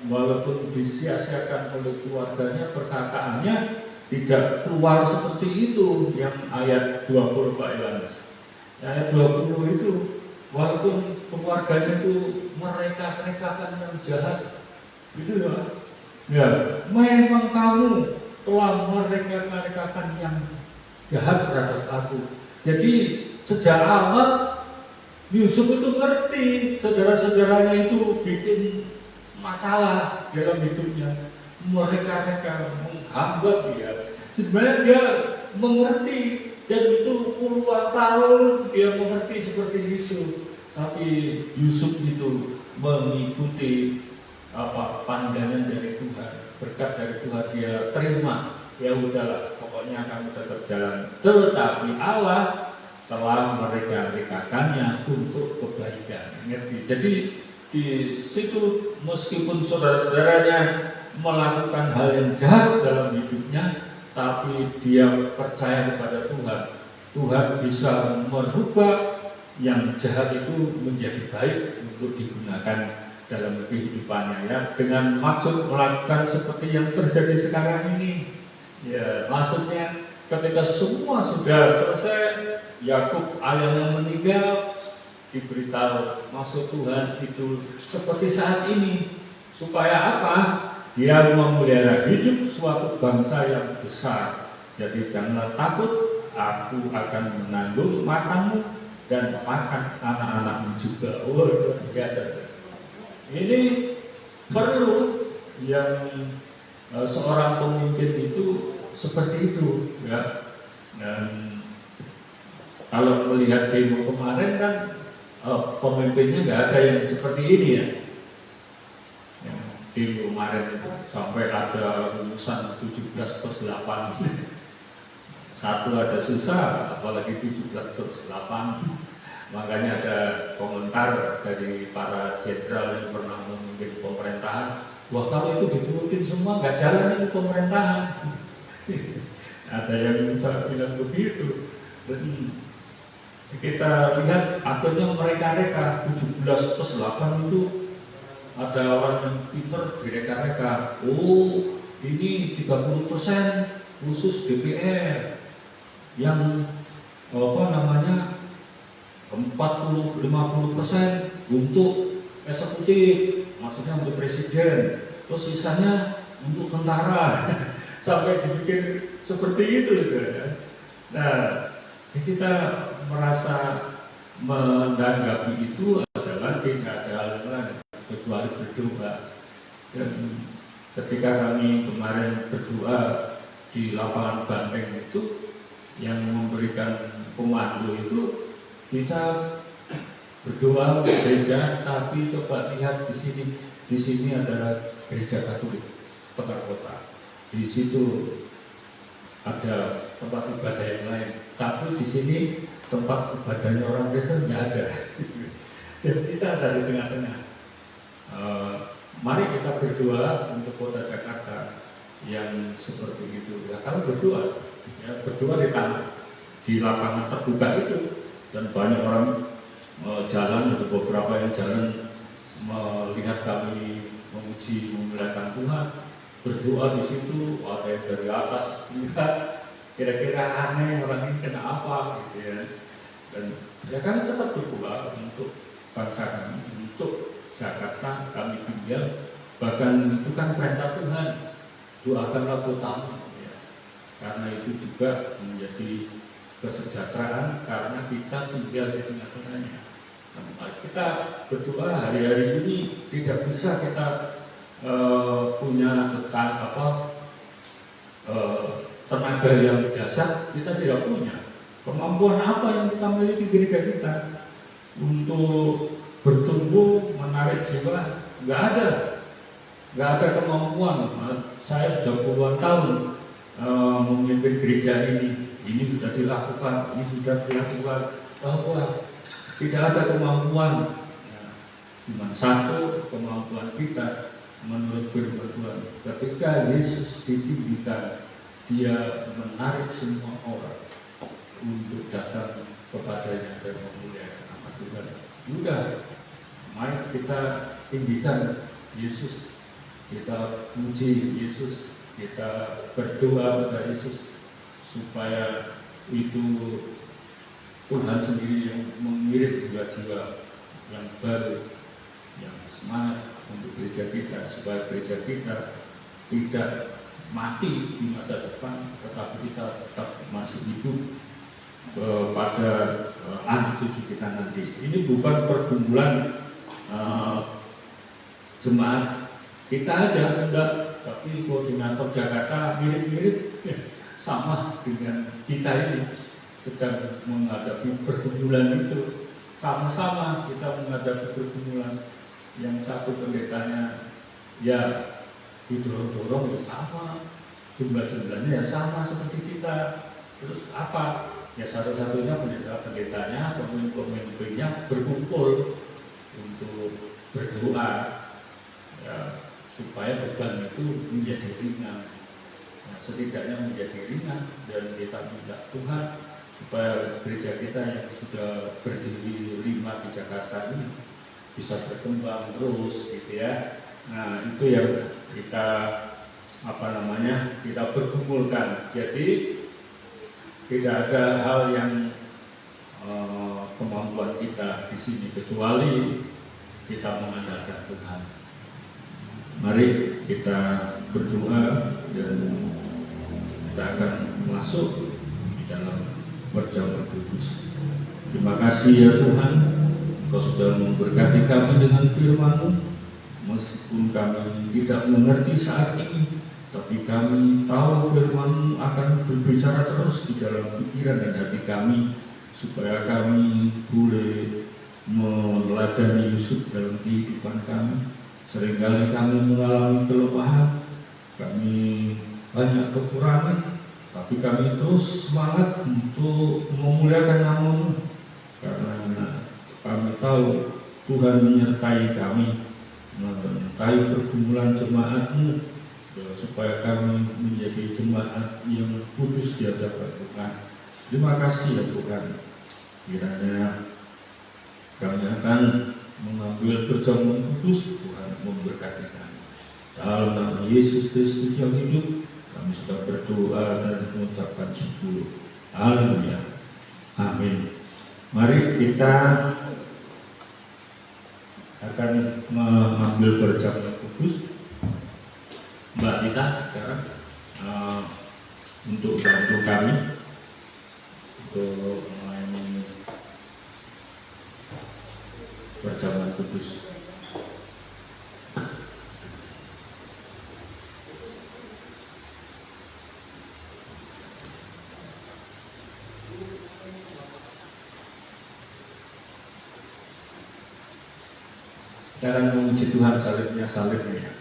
walaupun disia-siakan oleh keluarganya, perkataannya tidak keluar seperti itu. Yang ayat 20 Pak Yohanes, ayat 20 itu walaupun keluarganya itu mereka-rekakan yang jahat, gitu ya, memang kamu telah mereka-rekakan yang jahat terhadap aku. Jadi sejak awal Yusuf itu ngerti saudara-saudaranya itu bikin masalah dalam hidupnya. mereka menghambat dia. Sebenarnya dia mengerti, dan itu puluhan tahun dia mengerti seperti Yusuf. Tapi Yusuf itu mengikuti pandangan dari Tuhan, berkat dari Tuhan dia terima. Ya udahlah, pokoknya kamu tetap jalan. Tetapi Allah telah mereka-rekakannya untuk kebaikan. Ngerti? Jadi di situ meskipun saudara-saudaranya melakukan hal yang jahat dalam hidupnya, tapi dia percaya kepada Tuhan. Tuhan bisa merubah yang jahat itu menjadi baik untuk digunakan dalam kehidupannya, ya, dengan maksud melakukan seperti yang terjadi sekarang ini. Ya, maksudnya ketika semua sudah selesai, Yakub ayahnya meninggal, diberitahu maksud Tuhan itu seperti saat ini, supaya apa? Dia memelihara hidup suatu bangsa yang besar. Jadi janganlah takut, aku akan menanggung makanmu dan makan anak-anakmu juga. Oh, luar biasa. Ini perlu yang seorang pemimpin itu seperti itu, ya. Dan kalau melihat demo kemarin kan pemimpinnya nggak ada yang seperti ini, ya. Yang demo kemarin itu sampai ada lulusan 17+8. Satu aja susah, apalagi 17+8. Makanya ada komentar dari para jenderal yang pernah memimpin pemerintahan, wah kalau itu diturutin semua nggak jalan ini pemerintahan. Ada yang bisa bilang begitu. Dan kita lihat akhirnya mereka-reka 17+8 itu ada orang yang pinter direka-reka. Oh, ini 30% khusus DPR, yang 40-50% untuk eksekutif, maksudnya untuk presiden, terus sisanya untuk tentara. Sampai dibikin seperti itu, ya. Nah, kita merasa menanggapi itu adalah tidak ada hal lain kecuali berdoa. Dan ketika kami kemarin berdoa di lapangan banteng itu, yang memberikan pemandu itu, kita berdoa untuk gereja, tapi coba lihat di sini adalah gereja Katolik setengah kota. Di situ ada tempat ibadah yang lain, tapi di sini tempat ibadahnya orang Kristen nggak ada. Dan kita ada di tengah-tengah. Mari kita berdoa untuk kota Jakarta yang seperti itu. Ya, kalau berdoa, ya, berdoa di lapangan terbuka itu, dan banyak orang jalan, atau beberapa yang jalan melihat kami memuliakan Tuhan, berdoa di situ. Ada yang dari atas lihat, kira-kira aneh orang ini kena apa, gitu ya. Dan ya kami tetap berdoa untuk bangsa kami, untuk Jakarta kami tinggal. Bahkan itu kan perintah Tuhan, doakanlah kotamu, ya. Karena itu juga menjadi kesejahteraan, karena kita tinggal di tengah-tengahnya. Nah, kita berdoa hari-hari ini tidak bisa kita punya tenaga yang dasar, kita tidak punya. Kemampuan apa yang kita miliki gereja kita untuk bertumbuh, menarik jiwa? Nggak ada kemampuan. Saya sudah puluhan tahun memimpin gereja ini sudah dilakukan, ini sudah dilakukan, bahwa tidak ada kemampuan. Cuma satu kemampuan kita menurut firman Tuhan, ketika Yesus ditinggikan, dia menarik semua orang untuk datang kepadanya dan memuliakan nama Tuhan. Sudah, mari kita tinggikan Yesus, kita puji Yesus, kita berdoa kepada Yesus supaya itu Tuhan sendiri yang mengirim jiwa-jiwa yang baru, yang semangat untuk gereja kita, supaya gereja kita tidak mati di masa depan, tetapi kita tetap masih hidup pada anak cucu kita nanti. Ini bukan pergumulan jemaat kita aja, enggak, tapi koordinator Jakarta mirip-mirip sama dengan kita ini sedang menghadapi pergumulan itu. Sama-sama kita menghadapi pergumulan. Yang satu pendetanya ya didorong-dorong ya sama, jumlah-jumlahnya ya sama seperti kita. Terus apa? Ya satu-satunya pendetanya, pemimpin-pemimpinnya berkumpul untuk berdoa ya, supaya beban itu menjadi ringan. Nah, setidaknya menjadi ringan, dan kita minta Tuhan supaya gereja kita yang sudah berdiri 5 di Jakarta ini bisa berkembang terus gitu ya. Nah, itu yang kita kita bergumulkan. Jadi tidak ada hal yang kemampuan kita di sini kecuali kita mengandalkan Tuhan. Mari kita berdoa dan kita akan masuk di dalam perjamuan kudus. Terima kasih ya Tuhan, Engkau sudah memberkati kami dengan firman-Mu. Meskipun kami tidak mengerti saat ini, tapi kami tahu firman-Mu akan berbicara terus di dalam pikiran dan hati kami, supaya kami boleh meneladani Yusuf dalam kehidupan kami. Seringkali kami mengalami kelemahan, kami banyak kekurangan, tapi kami terus semangat untuk memuliakan nama-Mu, karena kami tahu Tuhan menyertai kami, menyertai pergumulan jemaat-Mu, supaya kami menjadi jemaat yang kudus di hadapan Tuhan. Terima kasih ya Tuhan. Kiranya kami akan mengambil perjamuan kudus, Tuhan memberkati kami. Dalam nama Yesus Kristus yang hidup, kami sudah berdoa dan mengucapkan syukur. Haleluya. Amin. Mari kita akan mengambil perjamuan kudus. Mbak Tita sekarang untuk bantu kami untuk melayani perjamuan kudus. Kita akan memuji Tuhan salibnya ya.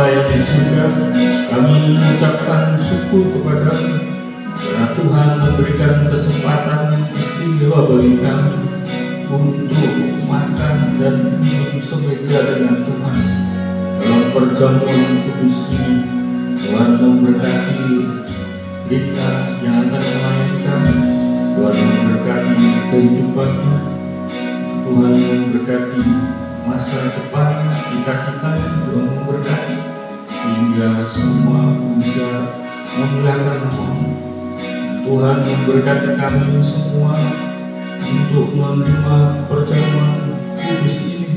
yang di surga, kami mengucapkan syukur kepadamu karena Tuhan memberikan kesempatan yang istimewa bagi kami untuk makan dan minum semeja dengan Tuhan dalam perjamuan kudus ini. Tuhan memberkati Rita yang akan melayani kami. Tuhan memberkati kehidupannya. Tuhan memberkati masa depan, cita-citanya. Tuhan memberkati sehingga semua bisa memuliakan Tuhan. Tuhan memberkati kami semua untuk menerima perjamuan kudus ini.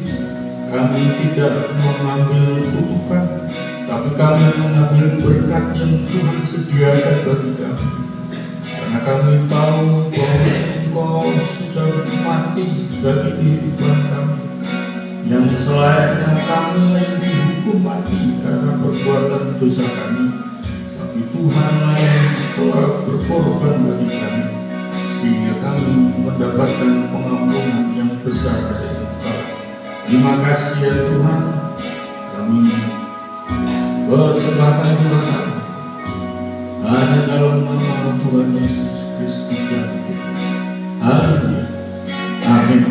Kami tidak mengambil kutukan, tapi kami mengambil berkat yang Tuhan sediakan bagi kami. Karena kami tahu bahwa Engkau sudah mati bagi kehidupan kami, yang selayaknya kami yang dihukum mati karena perbuatan dosa kami. Tapi Tuhanlah yang telah berkorban bagi kami, sehingga kami mendapatkan pengampunan yang besar dari Engkau. Terima kasih ya Tuhan. Kami persembahkan Tuhan kami hanya dalam nama Tuhan Yesus Kristus yang hidup. Haleluya. Amin.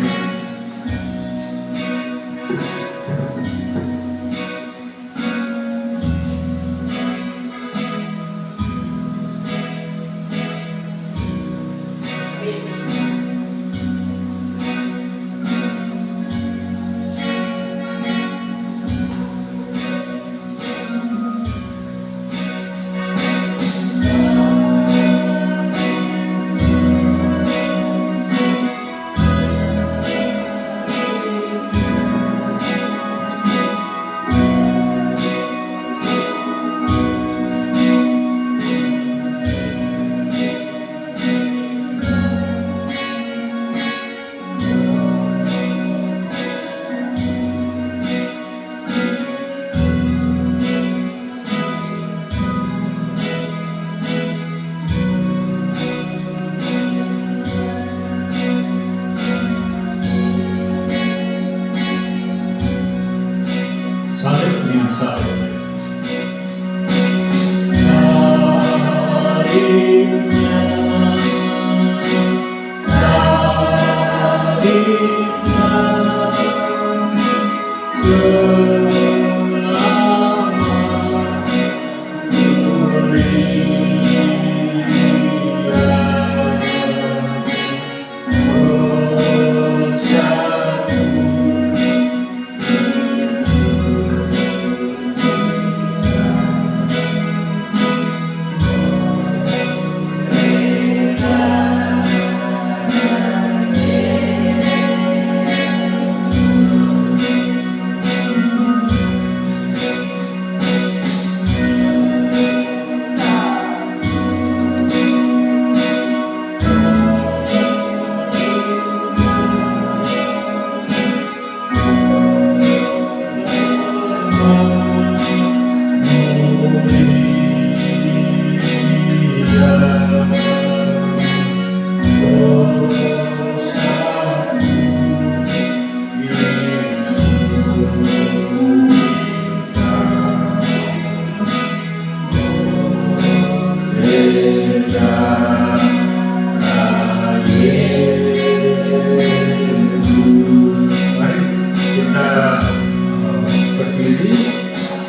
Salibnya, salibnya.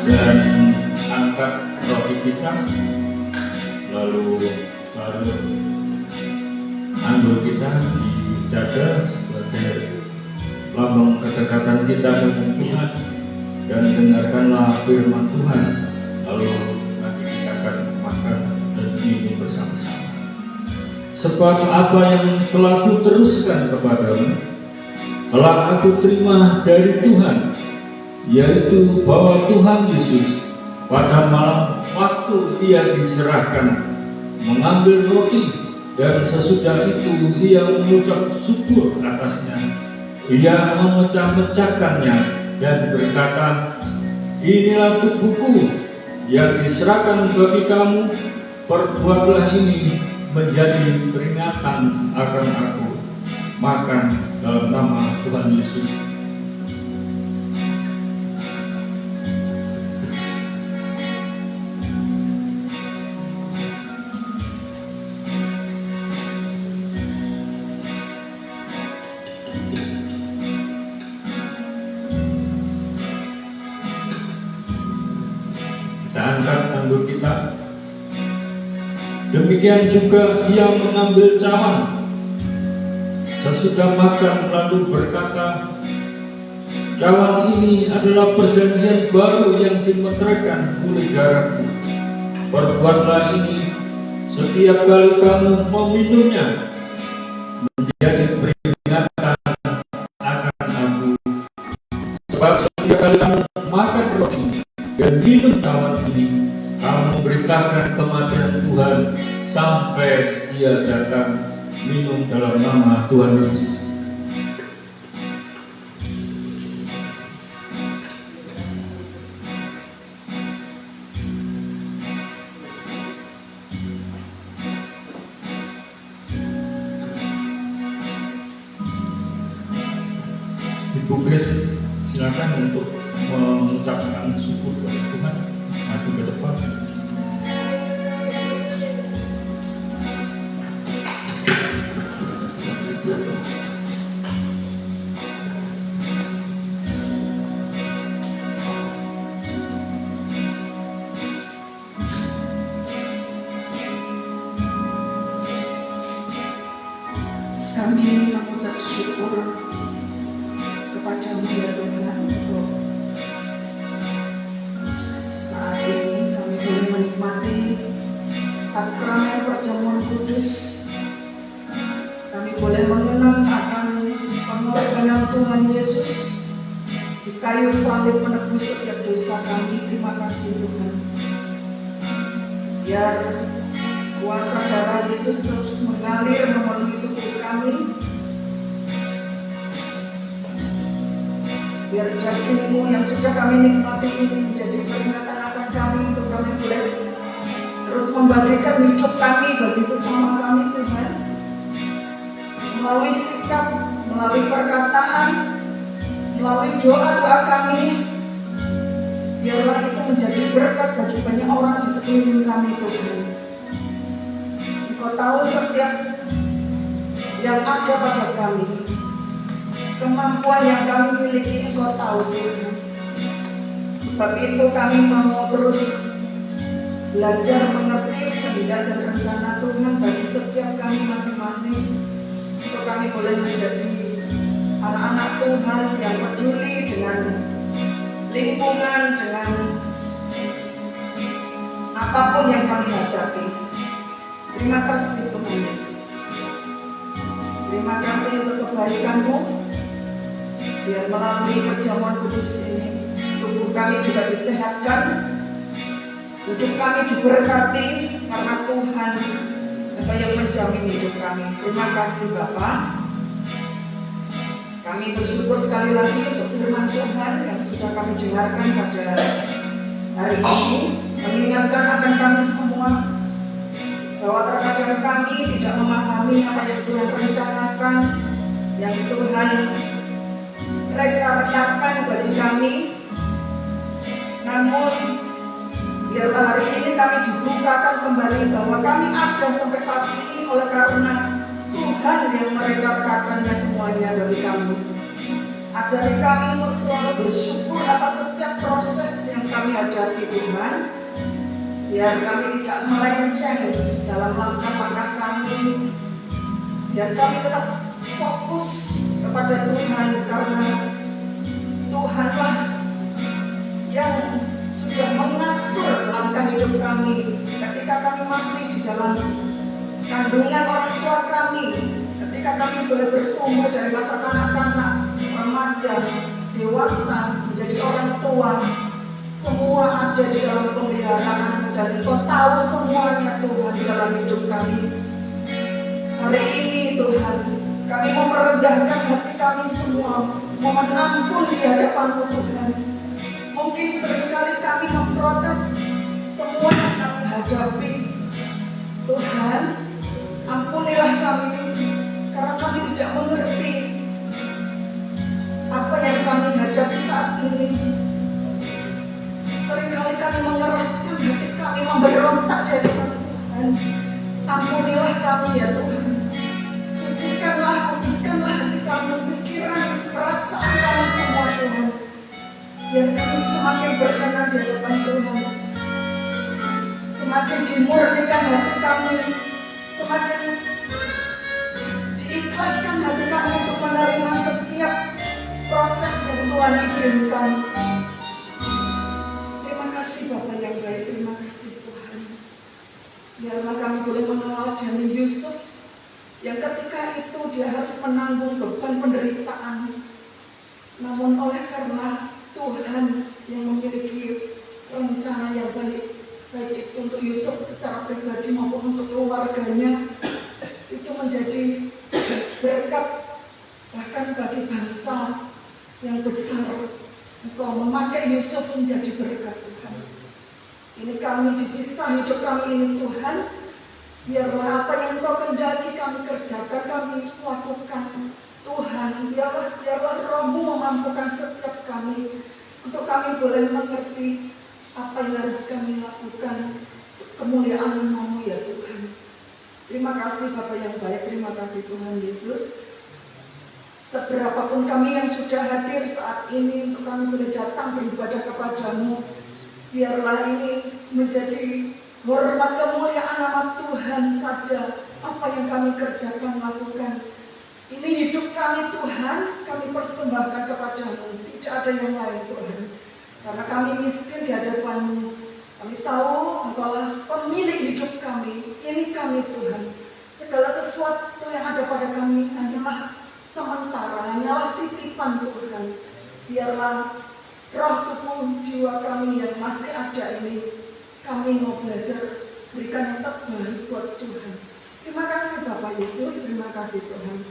Dan angkat roti kita, lalu taruh anggur kita di dada sebagai lambang kedekatan kita dengan Tuhan, dan dengarkanlah firman Tuhan. Lalu nanti kita akan makan dan minum bersama-sama. Sebab apa yang telah kuteruskan kepadamu telah aku terima dari Tuhan, yaitu bahwa Tuhan Yesus pada malam waktu Ia diserahkan mengambil roti, dan sesudah itu Ia mengucap syukur atasnya. Ia memecah-mecahkannya dan berkata, "Inilah tubuhku yang diserahkan bagi kamu. Perbuatlah ini menjadi peringatan akan aku." Makan dalam nama Tuhan Yesus. Kita angkat tangan kita. Demikian juga ia mengambil cawan. Sesudah makan lalu berkata, cawan ini adalah perjanjian baru yang dimeteraikan oleh darahku. Perbuatlah ini setiap kali kamu meminumnya, menjadi peringatan akan aku. Sebab setiap kali kamu makan roti dan minum cawan ini, kamu memberitakan kematian Tuhan sampai ia datang. Minum dalam nama Tuhan Yesus. Ibu Grace, silakan untuk mengucapkan syukur kepada Tuhan. Maju ke depan. Kami mengucap syukur kepada-Mu ya Tuhan untuk saat ini kami boleh menikmati sakramen perjamuan kudus. Kami boleh mengenang akan pengorbanan Tuhan Yesus di kayu salib menebus setiap dosa kami. Terima kasih Tuhan. Biar kuasa darah Yesus terus mengalir memenuhi tubuh kami. Biar daging-Mu yang sudah kami nikmati ini menjadi peringatan akan kami untuk kami boleh terus membagikan hidup kami bagi sesama kami Tuhan. Melalui sikap, melalui perkataan, melalui doa-doa kami, biarlah itu menjadi berkat bagi banyak orang di sekeliling kami Tuhan. Engkau tahu setiap yang ada pada kami, kemampuan yang kami miliki Engkau tahu Tuhan. Sebab itu kami mau terus belajar mengerti kehendak dan rencana Tuhan bagi setiap kami masing-masing, untuk kami boleh menjadi anak-anak Tuhan yang peduli dengan lingkungan, dengan apapun yang kami hadapi. Terima kasih Tuhan Yesus. Terima kasih untuk kebaikan-Mu. Biar melalui perjamuan kudus ini tubuh kami juga disehatkan, hidup kami diberkati karena Tuhan yang menjamin hidup kami. Terima kasih Bapak. Kami bersyukur sekali lagi untuk firman Tuhan yang sudah kami dengarkan pada hari ini, mengingatkan akan kami semua bahwa terkadang kami tidak memahami apa yang Tuhan rencanakan, yang Tuhan reka-rekakan bagi kami. Namun biarlah hari ini kami dibukakan kembali bahwa kami ada sampai saat ini oleh karena Tuhan yang mereka-rekakannya semuanya bagi kami. Ajari kami untuk selalu bersyukur atas setiap proses yang kami hadapi Tuhan. Biar kami tidak melenceng dalam langkah-langkah kami. Biar kami tetap fokus kepada Tuhan, karena Tuhanlah yang sudah mengatur langkah hidup kami ketika kami masih di dalam kandungan orang tua kami, ketika kami boleh bertumbuh dari masa kanak-kanak, remaja, dewasa, menjadi orang tua. Semua ada di dalam pemeliharaan dan Engkau tahu semuanya Tuhan jalan hidup kami. Hari ini Tuhan, kami mau merendahkan hati kami semua, mohon ampun di hadapan-Mu Tuhan. Mungkin seringkali kami memprotes semua yang kami hadapi. Tuhan, ampunilah kami karena kami tidak mengerti apa yang kami hadapi saat ini. Seringkali kami mengeraskan hati kami, memberontak di hadapan Tuhan. Ampunilah kami ya Tuhan. Sucikanlah, kuduskanlah hati kami, pikiran, perasaan kami semua Tuhan. Biar kami semakin berkenan di hadapan Tuhan. semakin dimurnikan hati kami, semakin diikhlaskan hati kami untuk menerima setiap proses yang Tuhan izinkan. Terima kasih Bapak yang baik, terima kasih Tuhan. Biarlah kami boleh meneladani Yusuf yang ketika itu dia harus menanggung beban penderitaan. Namun oleh karena Tuhan yang memiliki rencana yang baik, baik itu untuk Yusuf secara pribadi maupun untuk keluarganya, itu menjadi berkat bahkan bagi bangsa yang besar. Engkau memakai Yusuf menjadi berkat Tuhan. Ini kami di sisa hidup kami ini Tuhan, biarlah apa yang Engkau kehendaki kami kerjakan, kami lakukan Tuhan. Biarlah Roh-Mu memampukan setiap kami untuk kami boleh mengerti apa yang harus kami lakukan untuk kemuliaan nama-Mu ya Tuhan. Terima kasih Bapa yang baik, terima kasih Tuhan Yesus. Seberapapun kami yang sudah hadir saat ini untuk kami boleh datang beribadah kepada-Mu, biarlah ini menjadi hormat kemuliaan nama Tuhan saja. Apa yang kami kerjakan, lakukan, ini hidup kami Tuhan, kami persembahkan kepada-Mu. Tidak ada yang lain Tuhan, karena kami miskin di hadapan-Mu. Kami tahu Engkaulah pemilik hidup kami. Ini kami Tuhan. Segala sesuatu yang ada pada kami hanyalah sementara, hanyalah titipan Tuhan. Biarlah roh tubuh jiwa kami yang masih ada ini, kami mau belajar berikan yang terbaik buat Tuhan. Terima kasih Bapak Yesus, terima kasih Tuhan.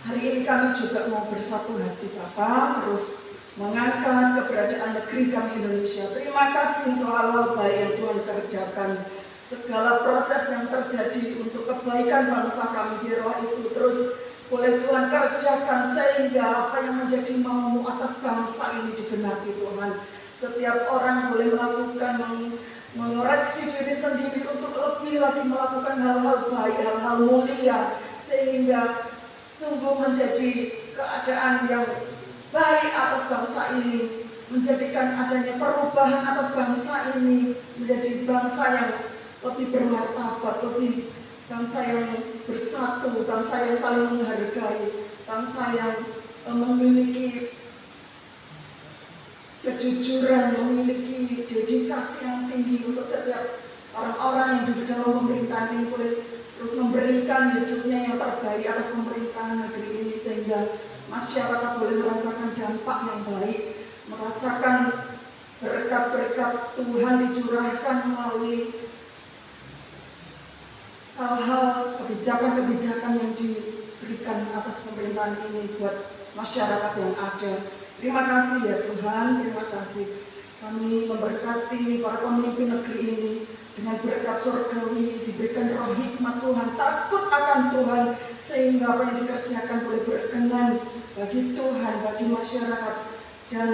Hari ini kami juga mau bersatu hati Bapak, terus mengangkat keberadaan negeri kami Indonesia. Terima kasih untuk hal-hal baik yang Tuhan kerjakan. Segala proses yang terjadi untuk kebaikan bangsa kami, biarlah itu terus boleh Tuhan kerjakan sehingga apa yang menjadi mau-Mu atas bangsa ini digenapi Tuhan. Setiap orang boleh melakukan, mengoreksi diri sendiri untuk lebih lagi melakukan hal-hal baik, hal-hal mulia, sehingga sungguh menjadi keadaan yang baik atas bangsa ini, menjadikan adanya perubahan atas bangsa ini menjadi bangsa yang lebih bermartabat, lebih bangsa yang bersatu, bangsa yang saling menghargai, bangsa yang memiliki kejujuran, memiliki dedikasi yang tinggi untuk setiap orang-orang yang duduk dalam pemerintahan ini boleh terus memberikan hidupnya yang terbaik atas pemerintahan negeri ini, sehingga masyarakat boleh merasakan dampak yang baik, merasakan berkat-berkat Tuhan dicurahkan melalui hal-hal kebijakan-kebijakan yang diberikan atas pemerintahan ini buat masyarakat yang ada. Terima kasih ya Tuhan, terima kasih. Kami memberkati para pemimpin negeri ini dengan berkat surgawi, diberikan roh hikmat Tuhan, takut akan Tuhan, sehingga apa yang dikerjakan boleh berkenan bagi Tuhan, bagi masyarakat, dan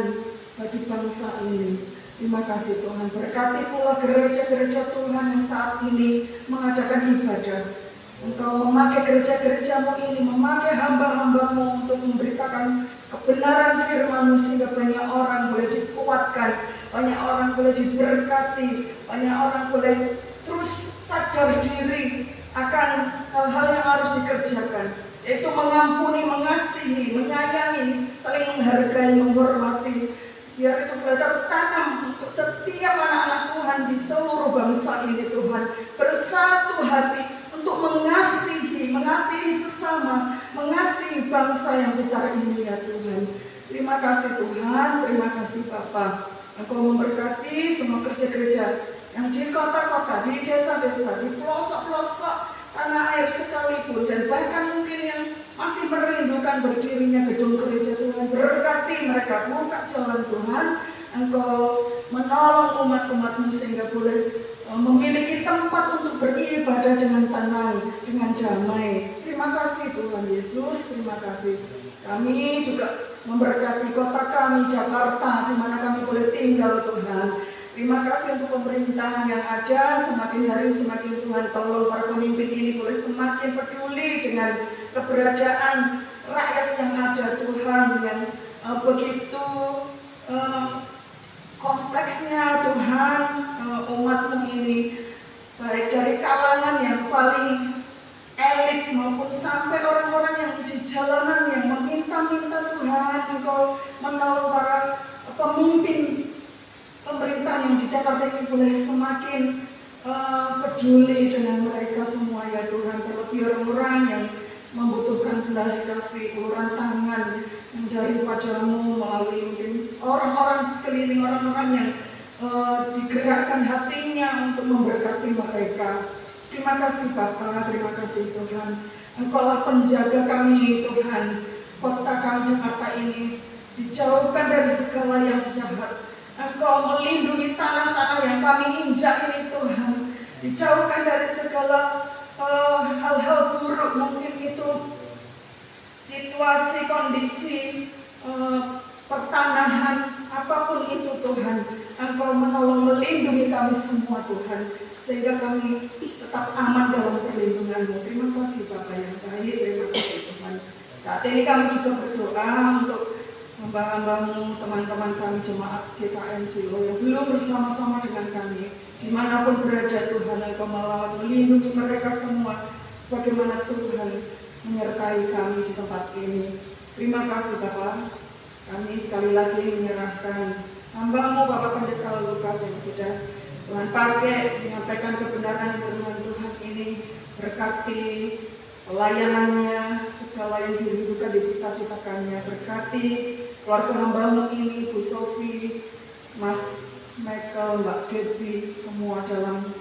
bagi bangsa ini. Terima kasih Tuhan. Berkati pula gereja-gereja Tuhan yang saat ini mengadakan ibadah. Engkau memakai gereja-gereja-Mu ini, memakai hamba-hamba-Mu untuk memberitakan kebenaran firman-Mu, sehingga banyak orang boleh dikuatkan, banyak orang boleh diberkati, banyak orang boleh terus sadar diri akan hal-hal yang harus dikerjakan, yaitu mengampuni, mengasihi, menyayangi, saling menghargai, menghormati. Biar itu boleh tertanam untuk setiap anak-anak Tuhan di seluruh bangsa ini Tuhan, bersatu hati untuk mengasihi sesama, mengasihi bangsa yang besar ini ya Tuhan. Terima kasih Tuhan, terima kasih Bapa. Engkau memberkati semua gereja-gereja yang di kota-kota, di desa-desa, di pelosok-pelosok tanah air sekalipun, dan bahkan mungkin yang masih merindukan berdirinya gedung gereja Tuhan. Berkati mereka, buka jalan Tuhan. Engkau menolong umat-umat-Mu sehingga boleh memiliki tempat untuk beribadah dengan tenang, dengan damai. Terima kasih Tuhan Yesus, terima kasih. Kami juga memberkati kota kami Jakarta, di mana kami boleh tinggal Tuhan. Terima kasih untuk pemerintahan yang ada, semakin hari semakin Tuhan tolong para pemimpin ini boleh semakin peduli dengan keberadaan rakyat yang ada Tuhan, yang begitu kompleksnya Tuhan, umat-Mu ini ini, baik dari kalangan yang paling elit maupun sampai orang-orang yang di jalanan yang meminta-minta Tuhan Engkau menolong para pemimpin pemerintah yang di Jakarta ini boleh semakin peduli dengan mereka semua ya Tuhan. Terlebih orang-orang yang membutuhkan belas kasih, uluran tangan daripada-Mu melalui mungkin orang-orang sekeliling, orang-orang yang digerakkan hatinya untuk memberkati mereka. Terima kasih Bapa, terima kasih Tuhan. Engkaulah penjaga kami Tuhan. Kota kami Jakarta ini dijauhkan dari segala yang jahat. Engkau melindungi tanah-tanah yang kami injak ini Tuhan. Dijauhkan dari segala hal-hal buruk, mungkin itu situasi, kondisi, pertanahan, apapun itu Tuhan. Engkau menolong melindungi kami semua Tuhan, sehingga kami tetap aman dalam perlindungan-Mu. Terima kasih Bapa yang baik, terima kasih Tuhan. Saat ini kami juga berdoa untuk hamba-hamba-Mu, teman-teman kami jemaat GKM Silo yang belum bersama-sama dengan kami, dimanapun berada Tuhan, Engkau melawat melindungi mereka semua, sebagaimana Tuhan menyertai kami di tempat ini. Terima kasih Bapa. Kami sekali lagi menyerahkan hamba-Mu Bapak Pendeta Lukas yang sudah Tuhan pakai menyampaikan kebenaran firman Tuhan ini. Berkati pelayanannya, segala yang dirindukan, dicita-citakannya. Berkati keluarga hamba-Mu ini, Bu Sofi, Mas Michael, Mbak Gaby, semua dalam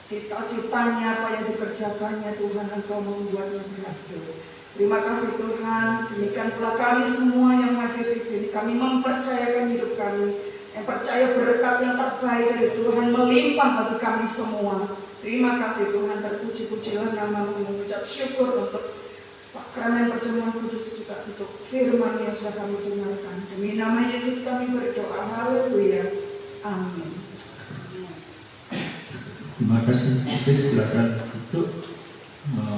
cita-citanya, apa yang dikerjakannya Tuhan, Engkau membuatnya berhasil. Terima kasih Tuhan. Demikian pula kami semua yang hadir di sini. Kami mempercayakan hidup kami, yang percaya berkat yang terbaik dari Tuhan melimpah bagi kami semua. Terima kasih Tuhan. Terpuji-pujilah nama-Mu, mengucap syukur untuk sakramen perjamuan kudus, juga untuk firman yang sudah kami dengarkan. Demi nama Yesus kami berdoa. Haleluya. Amin. Terima kasih. Oke, silakan untuk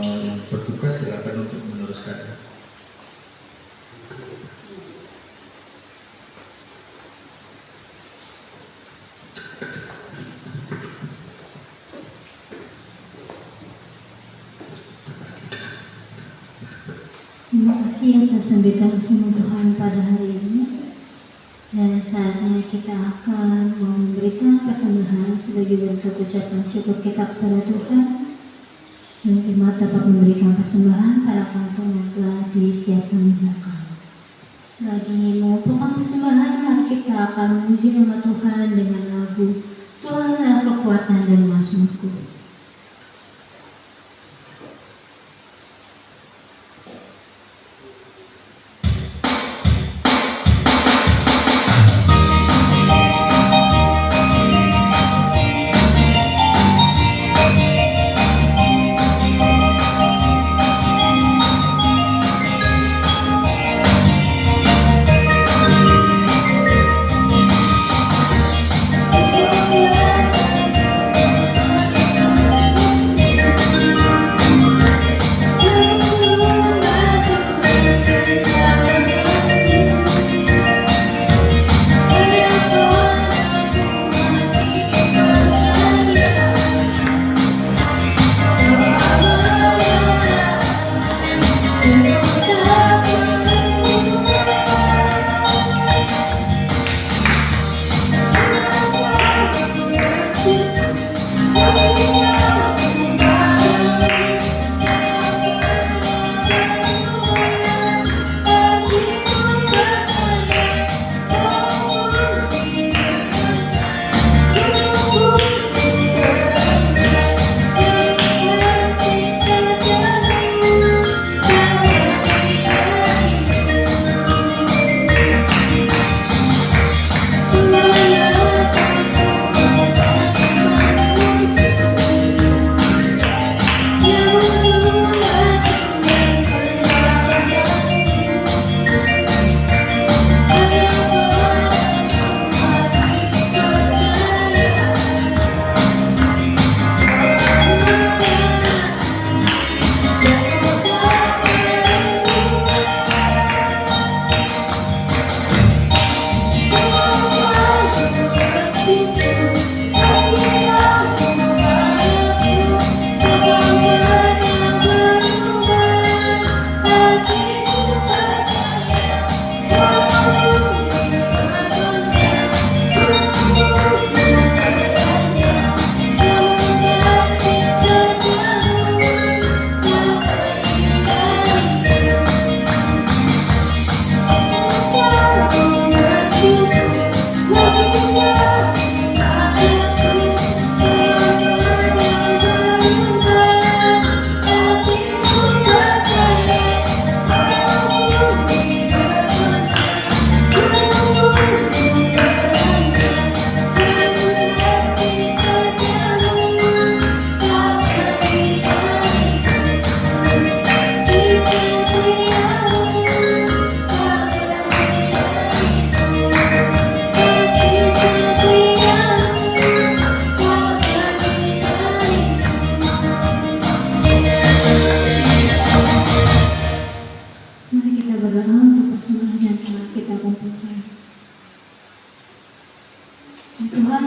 yang bertugas silakan untuk meneruskan. Terima kasih atas pemberitaan firman Tuhan pada hari ini. Dan saatnya kita akan memberikan persembahan sebagai bentuk ucapan syukur kita kepada Tuhan. Dan jemaat dapat memberikan persembahan pada kantong yang telah disiapkan di belakang. Selagi mengumpulkan persembahan, mari kita akan memuji nama Tuhan dengan lagu Tuhan adalah kekuatan dan mazmurku.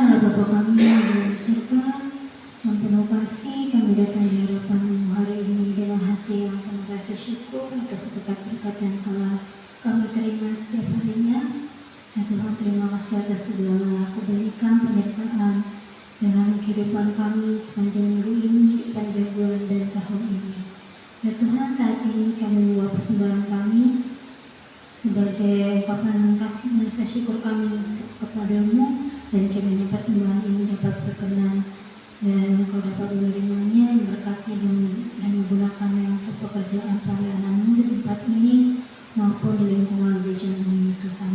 Allah Bapa kami yang di surga, yang penuh kasih, kami datang di hadapan-Mu hari ini dengan hati yang penuh rasa syukur atas berkat-berkat yang telah kami terima setiap harinya. Ya Tuhan, terima kasih atas segala kebaikan, penyertaan dalam kehidupan kami sepanjang minggu ini, sepanjang bulan dan tahun ini. Ya Tuhan, saat ini kami membawa persembahan kami sebagai ungkapan kasih dan rasa syukur kami kepada-Mu, dan kiranya persembahan ini dapat berkenan dan Engkau dapat menerimanya, memberkati dan menggunakannya untuk pekerjaan pelayanan-Mu di tempat ini maupun di lingkungan gereja-Mu ini Tuhan,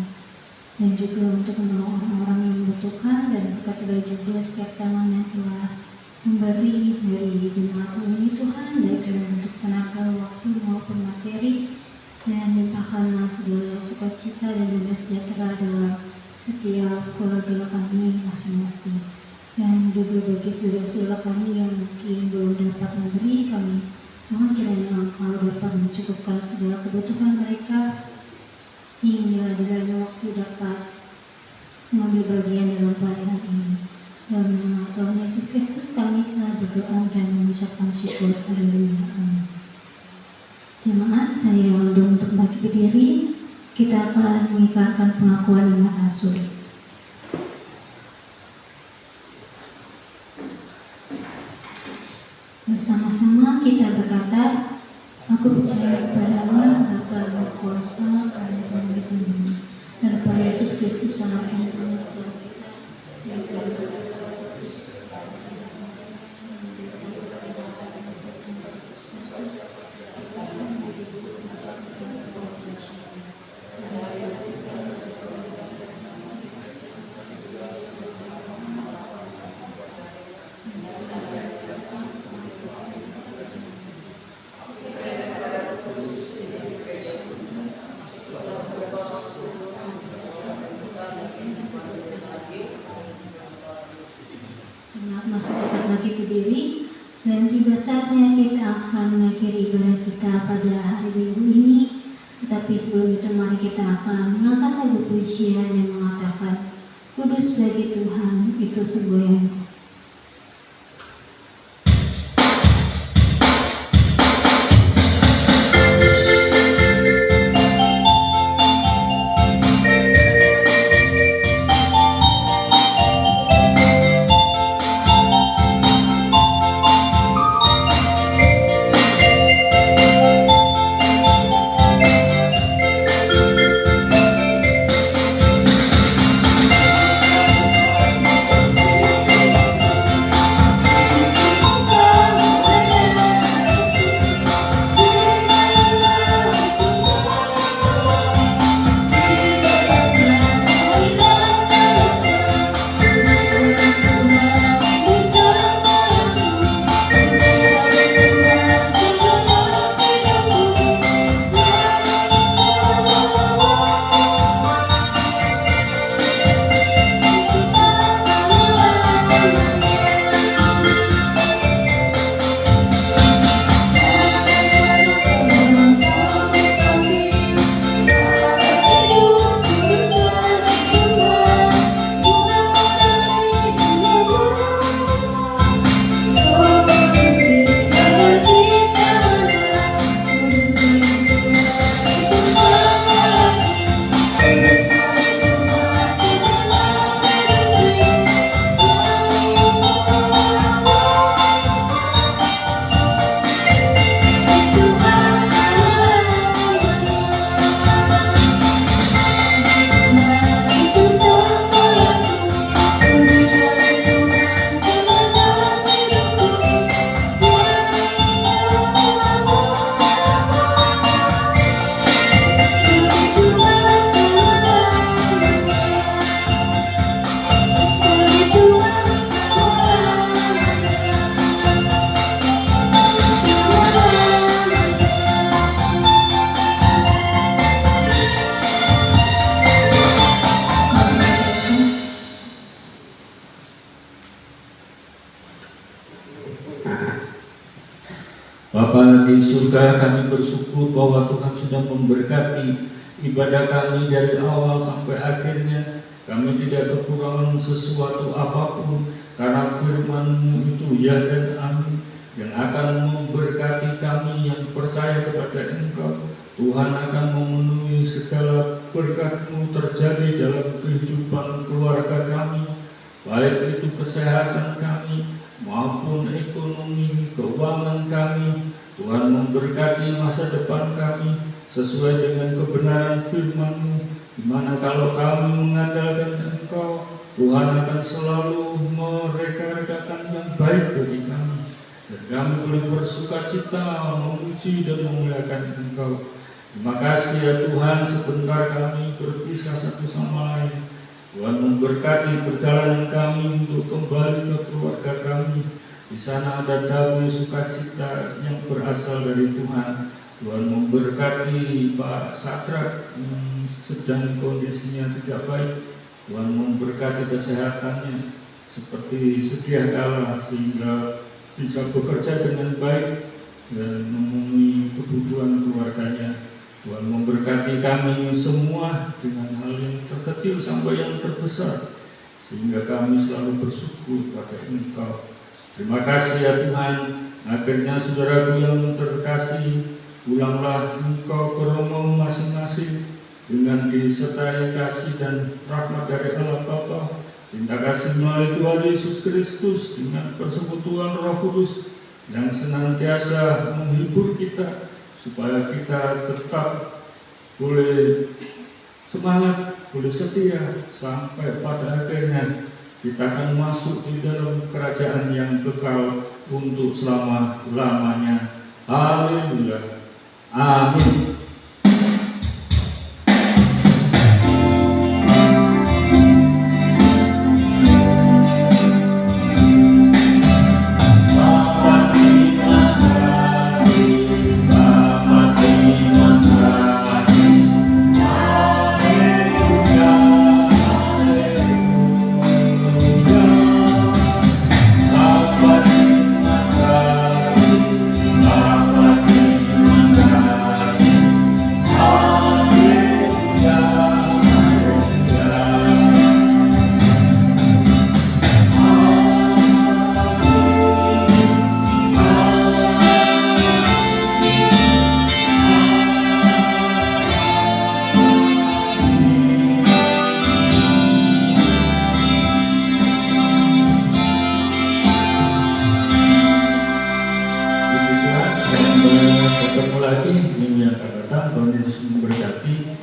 dan juga untuk menolong orang-orang yang membutuhkan, dan berkatilah juga setiap tangan yang telah memberi dari jemaat-Mu ini Tuhan, baik dalam bentuk tenaga, waktu maupun materi, dan limpahkanlah segala sukacita dan damai sejahtera dalam setiap keluarga kami masing-masing. Dan juga bagi saudara-saudara kami yang mungkin belum dapat memberi, kami mohon kiranya Engkau dapat mencukupkan segala kebutuhan mereka, sehingga di dalam waktu dapat mengambil bagian dalam pelayanan ini. Dalam nama Tuhan Yesus Kristus kami telah berdoa dan mengucapkan syukur. Haleluya. Amin. Jemaat, saya undang untuk bangkit berdiri. Kita akan mengikrarkan pengakuan iman rasul. Bersama-sama kita berkata, aku percaya kepada Allah, Bapa yang berkuasa, karena langit dan bumi, dan kepada Yesus Kristus sama yang Tuhan kita, yang Jemaat masih tetap bangkit berdiri, dan tiba saatnya kita akan mengakhiri ibadah kita pada hari Minggu ini. Tetapi sebelum itu mari kita akan mengangkat lagu pujian yang mengatakan, Kudus bagi Tuhan itu semboyanku. Bapa di surga, kami bersyukur bahwa Tuhan sudah memberkati ibadah kami dari awal sampai akhirnya. Kami tidak kekurangan sesuatu apapun, karena firman-Mu itu ya dan amin, yang akan memberkati kami yang percaya kepada Engkau. Tuhan akan memenuhi segala berkat-Mu terjadi dalam kehidupan keluarga kami, baik itu kesehatan kami maupun ekonomi, keuangan kami. Tuhan memberkati masa depan kami sesuai dengan kebenaran firman-Mu, di mana kalau kami mengandalkan Engkau, Tuhan akan selalu mereka-rekakan yang baik bagi kami, dan kami boleh bersuka cita, memuji dan memuliakan Engkau. Terima kasih ya Tuhan, sebentar kami berpisah satu sama lain. Tuhan memberkati perjalanan kami untuk kembali ke keluarga kami. Di sana ada damai sukacita yang berasal dari Tuhan. Tuhan memberkati Pak Satra yang sedang kondisinya tidak baik. Tuhan memberkati kesehatannya seperti sedia kala, sehingga bisa bekerja dengan baik dan memenuhi kebutuhan keluarganya. Tuhan memberkati kami semua dengan hal yang terkecil sampai yang terbesar, sehingga kami selalu bersyukur pada Engkau. Terima kasih ya Tuhan. Akhirnya saudaraku yang terkasih, pulanglah engkau ke rumah masing-masing dengan disertai kasih dan rahmat dari Allah Bapa, cinta kasih melalui Tuhan Yesus Kristus, dengan persekutuan Roh Kudus yang senantiasa menghibur kita, supaya kita tetap boleh semangat, boleh setia, sampai pada akhirnya kita akan masuk di dalam kerajaan yang kekal untuk selama-lamanya. Haleluya. Amin. Ketemu lagi minggu yang akan datang. Tuhan Yesus memberkati.